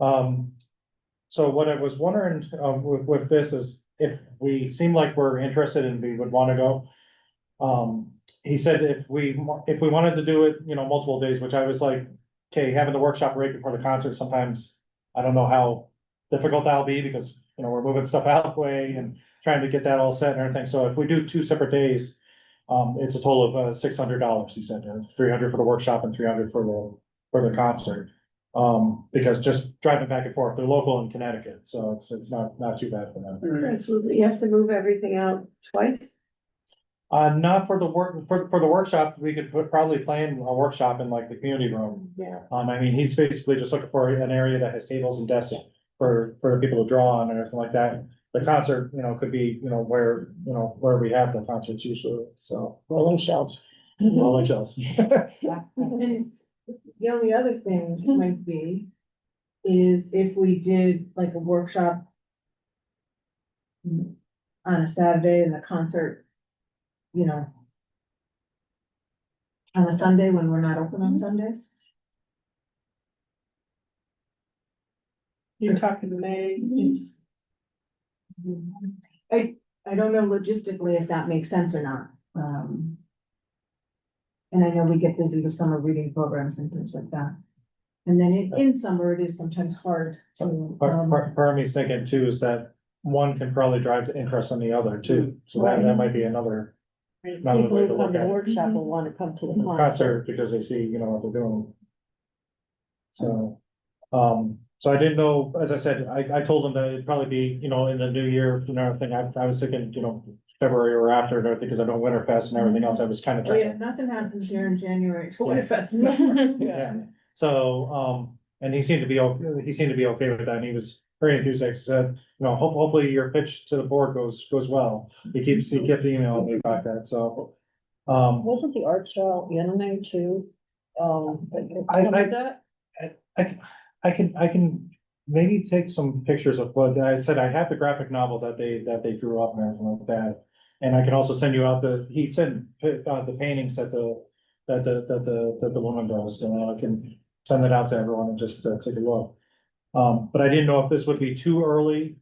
So what I was wondering, with this is if we seem like we're interested and we would wanna go. He said if we wanted to do it, you know, multiple days, which I was like, okay, having the workshop right before the concert, sometimes I don't know how difficult that'll be because, you know, we're moving stuff out of the way and trying to get that all set and everything. So if we do 2 separate days, it's a total of $600, he said, 300 for the workshop and 300 for the concert. Because just driving back and forth, they're local in Connecticut, so it's not too bad for them.
You have to move everything out twice?
Not for the workshop, we could probably plan a workshop in like the community room.
Yeah.
I mean, he's basically just looking for an area that has tables and desks for people to draw on and everything like that. The concert, you know, could be, you know, where we have the concerts usually, so.
Rolling shelves.
Rolling shelves.
And the only other thing might be is if we did like a workshop on a Saturday and the concert, you know, on a Sunday when we're not open on Sundays.
you're talking May.
I don't know logistically if that makes sense or not. And I know we get busy with summer reading programs and things like that. And then in summer, it is sometimes hard to.
Part of me's thinking too is that one can probably drive the interest on the other too, so that might be another
People
way
who
to
come
look
to
at
the
it.
workshop will wanna come to the concert.
Concert, because they see, what they're doing. So I didn't know, as I said, I told them that it'd probably be, in the new year, thing, I was thinking, February or after, and everything, because I know Winterfest and everything else, I was kind of
Oh, yeah,
trying.
nothing happens here in January till
Yeah.
Winterfest is over.
Yeah, so, and he seemed to be, okay with that, and he was very enthusiastic, said, hopefully your pitch to the board goes well. He kept emailing me about that, so.
Wasn't the art style anime too?
I can maybe take some pictures of what I said. I have the graphic novel that they drew up and everything like that. And I can also send you out he sent the paintings that the woman does, and I can send that out to everyone and just take a look. But I didn't know if this would be too early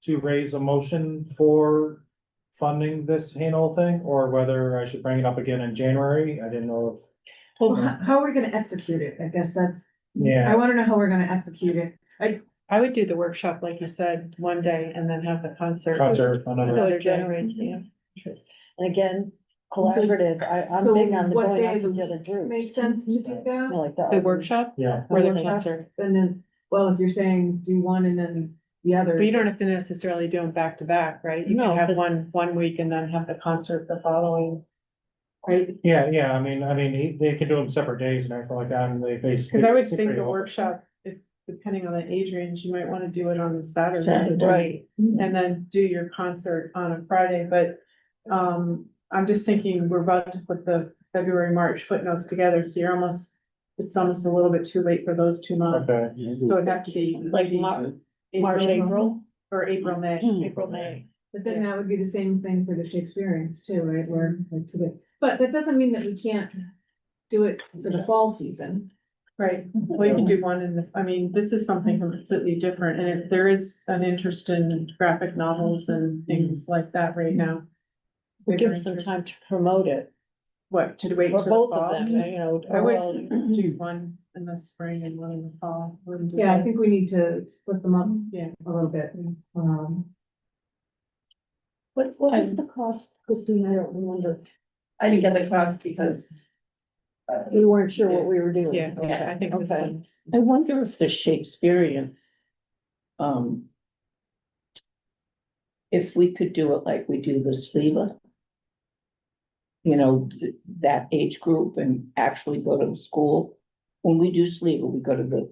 to raise a motion for funding this annual thing, or whether I should bring it up again in January. I didn't know
Well, how are we gonna execute it? I guess
if, yeah.
I wanna know how we're gonna execute it.
I would do the workshop, like you said, one day and then have the concert.
Concert,
So
another,
it generates the interest. And again, collaborative, I'm
So
big on the
what
going
day
out to
would
the other groups.
Makes sense to do that?
Like
The workshop
yeah.
or the
workshop.
concert?
And then, well, if you're saying do one and then the other.
But you don't have to necessarily do them back to back, right? You
No,
can have
'cause-
one week and then have the concert the following. Right?
Yeah, I mean, they can do them separate days and everything like that, and they.
Cause I would think the workshop, if, depending on the age range, you might wanna do it on a Saturday.
Right.
And then do your concert on a Friday, but, I'm just thinking we're about to put the February, March footnotes together, so it's almost a little bit too late for those 2 months.
Okay,
So it'd have to be
Like
maybe
March, April?
or April, May.
April, May.
But then that would be the same thing for the Shakespeareans too, right? Where, like, but that doesn't mean that we can't do it for the fall season.
Right, well, you can do one this is something completely different, and if there is an interest in graphic novels and things like that right now.
We'll give us some time to promote it,
What, to wait
or
till the
both of
fall?
them,
I
well,
would do one in the spring and one in the fall. Wouldn't do
Yeah, I
both.
think we need to split them up
Yeah.
a little bit.
What was the cost, Christine? I don't remember.
I didn't get the cost because.
We weren't sure what we were doing.
Yeah, I think this
Okay.
one's.
I wonder if the Shakespeareans, if we could do it like we do the Sleva. That age group and actually go to the school. When we do Sleva, we go to the,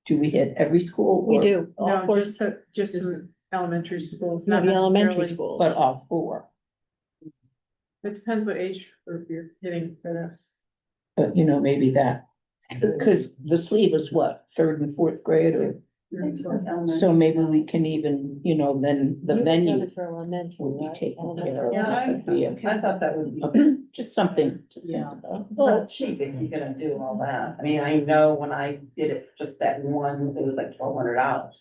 do we hit every school?
We
or-
do. all
No,
four-
just from elementary schools,
No,
not
the elementary
necessarily.
schools.
But all 4,
It depends what age group you're hitting for this.
but maybe that, because the sleeve is what, 3rd and 4th grade, or, so maybe we can even, then the
You
venue
covered for elementary,
will be
right?
taken
Elementary.
care of.
Yeah,
That would be
I thought that would be.
just something to think
Yeah.
about.
So cheap if you're gonna do all that. I mean, I know when I did it, just that one, it was like $1,200.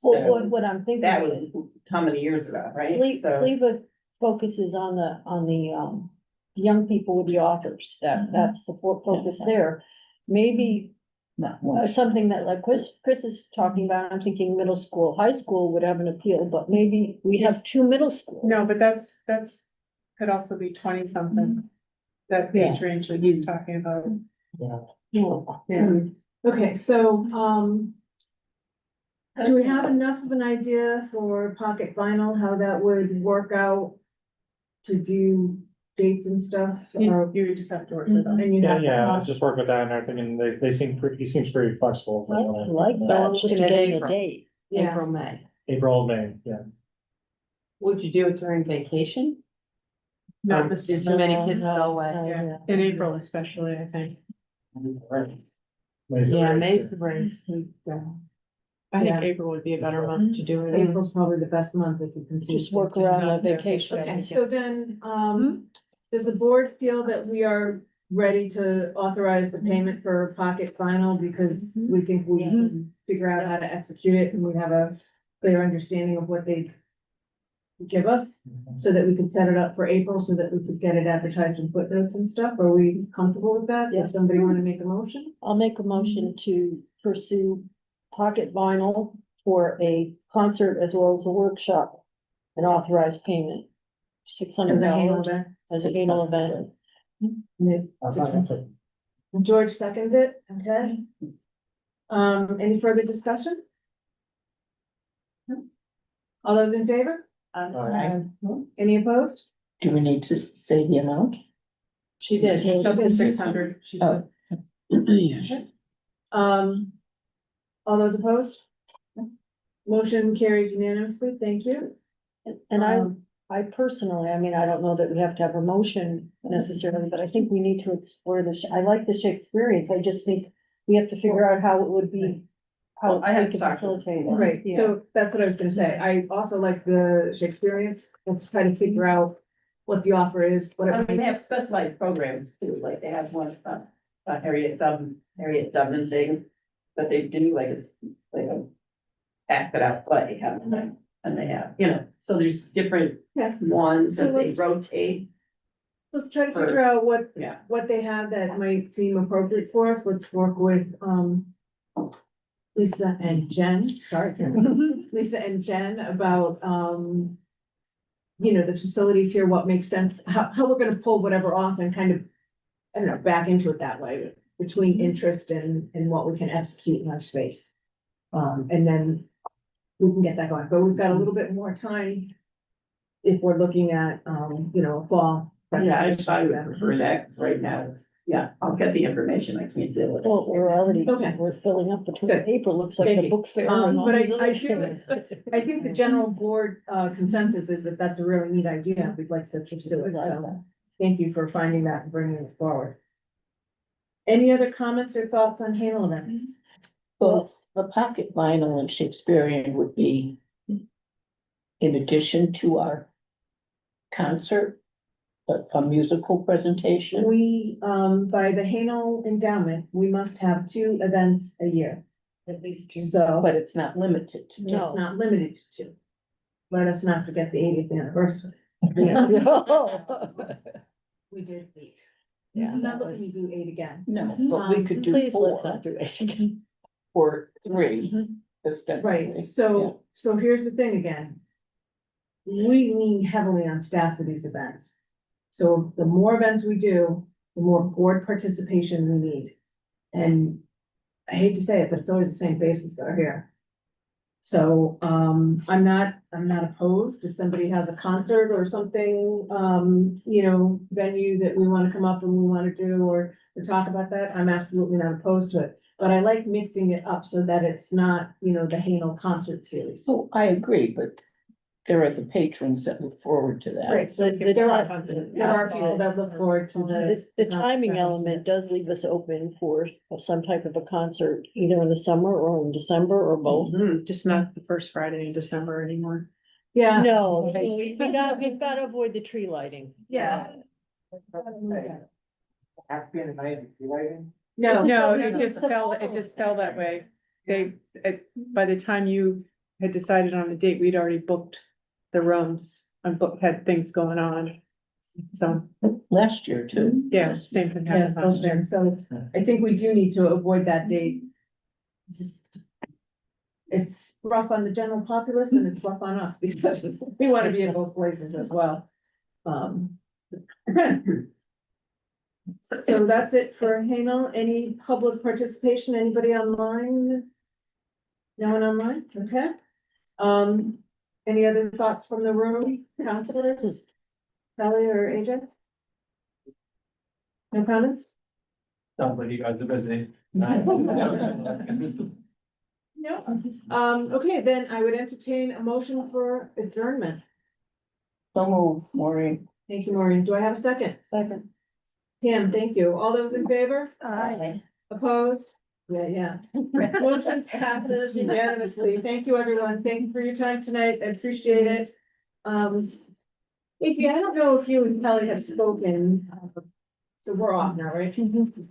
Well,
So
what I'm thinking.
that was how many years ago, right? So,
Sleva focuses on the young people with the authors, that's the focus there. Maybe
Not one.
something that like Chris is talking about, I'm thinking middle school, high school would have an appeal, but maybe we have 2 middle schools.
No, but that's, could also be 20 something. That age range that he's talking about. Yeah.
Okay, so, do we have enough of an idea for pocket vinyl, how that would work out? To do dates and stuff?
You would just have to work with us.
And you have to
yeah,
cost-
just work with that and everything, and he seems pretty flexible.
I like
So
that,
we're
just to
looking at
get a
April.
date.
Yeah.
April, May.
April, May, yeah.
Would you do it during vacation?
Not
Or did too many kids go away?
Yeah, in April especially, I think.
Yeah, May's the brains.
I
Yeah.
think April would be a better month to do it.
April's probably the best month if you can. see
Just work
things.
around the
not there.
vacation.
Okay, so then, does the board feel that we are ready to authorize the payment for pocket vinyl? Because we think we can figure out how to execute it and we have a clear understanding of what they give us, so that we could set it up for April, so that we could get it advertised in footnotes and stuff. Are we comfortable with that?
Yeah.
Does somebody want to make a motion?
I'll make a motion to pursue pocket vinyl for a concert as well as a workshop, an authorized payment. $600
As a Hanel event.
as a Hanel event.
George seconds it, okay? Any further discussion? All those in favor? Any opposed?
Do we need to say the amount?
She did, up to 600, she said.
Um, all those opposed? Motion carries unanimously, thank you.
And
Um,
I personally, I mean, I don't know that we have to have a motion necessarily, but I think we need to explore I like the Shakespeareans, I just think we have to figure out how it would be. How
Well, I have
we can
talked-
facilitate it.
Right,
Yeah.
so that's what I was gonna say. I also like the Shakespeareans. Let's try to figure out what the offer is,
I mean, they
whatever.
have specialized programs too, like they have one, Harriet Tubman thing, that they do, like it's like a acted out play kind of thing. And they have, you know, so there's different
Yeah.
ones
So
that they
let's-
rotate,
Let's try to figure out
yeah.
what they have that might seem appropriate for us. Let's work with, Lisa and Jen, sorry. Lisa and Jen about, you know, the facilities here, what makes sense, how we're gonna pull whatever off and kind of, I don't know, back into it that way, between interest and what we can execute in our space. And then we can get that going, but we've got a little bit more time if we're looking at, you know, fall.
Yeah, I would prefer that, 'cause right now it's, yeah, I'll get the information, I can't deal with it.
Well, we're already,
Okay.
we're filling up between
Good.
April, looks like
Thank
the
you.
book fair. and all
But
these
I
other
do,
things.
I think the general board consensus is that that's a really neat idea. We'd like to pursue it, so thank you for finding that and bringing it forward. Any other comments or thoughts on Hanel events?
Both the pocket vinyl and Shakespearean would be in addition to our concert, a musical presentation.
We, by the Hanel endowment, we must have 2 events a year.
At least two.
So,
But it's not limited to.
No.
it's not limited to 2. Let us not forget the 80th anniversary. We did 8.
Yeah,
I'm not
that
looking to do 8 again.
No, but we could do
Please, let's
4
not do it.
or 3. ostensibly.
Right, so here's the thing again. We lean heavily on staff for these events. So the more events we do, the more board participation we need. And I hate to say it, but it's always the same faces that are here. So, I'm not opposed if somebody has a concert or something, you know, venue that we wanna come up and we wanna do or talk about that, I'm absolutely not opposed to it. But I like mixing it up so that it's not, you know, the Hanel concert series.
So I agree, but there are the patrons that look forward to that.
Right, so
There are people that look forward to
the timing element does leave us open for some type of a concert, either in the summer or in December or both.
Just not the first Friday in December anymore.
Yeah.
No, we've got to avoid the tree lighting.
Yeah.
No,
No.
it just fell that way. By the time you had decided on a date, we'd already booked the rooms and had things going on. So,
Last year too.
yeah, same thing
Yes,
happened last year.
so I think we do need to avoid that date. It's rough on the general populace and it's rough on us because we want to be in both places as well. So that's it for Hanel. Any public participation? Anybody online? No one online? Okay. Any other thoughts from the room, counselors? Kelly or AJ? No comments?
Sounds like you guys are busy.
No. Okay, then I would entertain a motion for adjournment.
So move, Maureen.
Thank you, Maureen. Do I have a second?
Second.
Pam, thank you. All those in favor?
Aye.
Opposed? Yeah. Motion passes unanimously. Thank you, everyone. Thank you for your time tonight. I appreciate it. If you, I don't know if you and Kelly have spoken, so we're off now, right?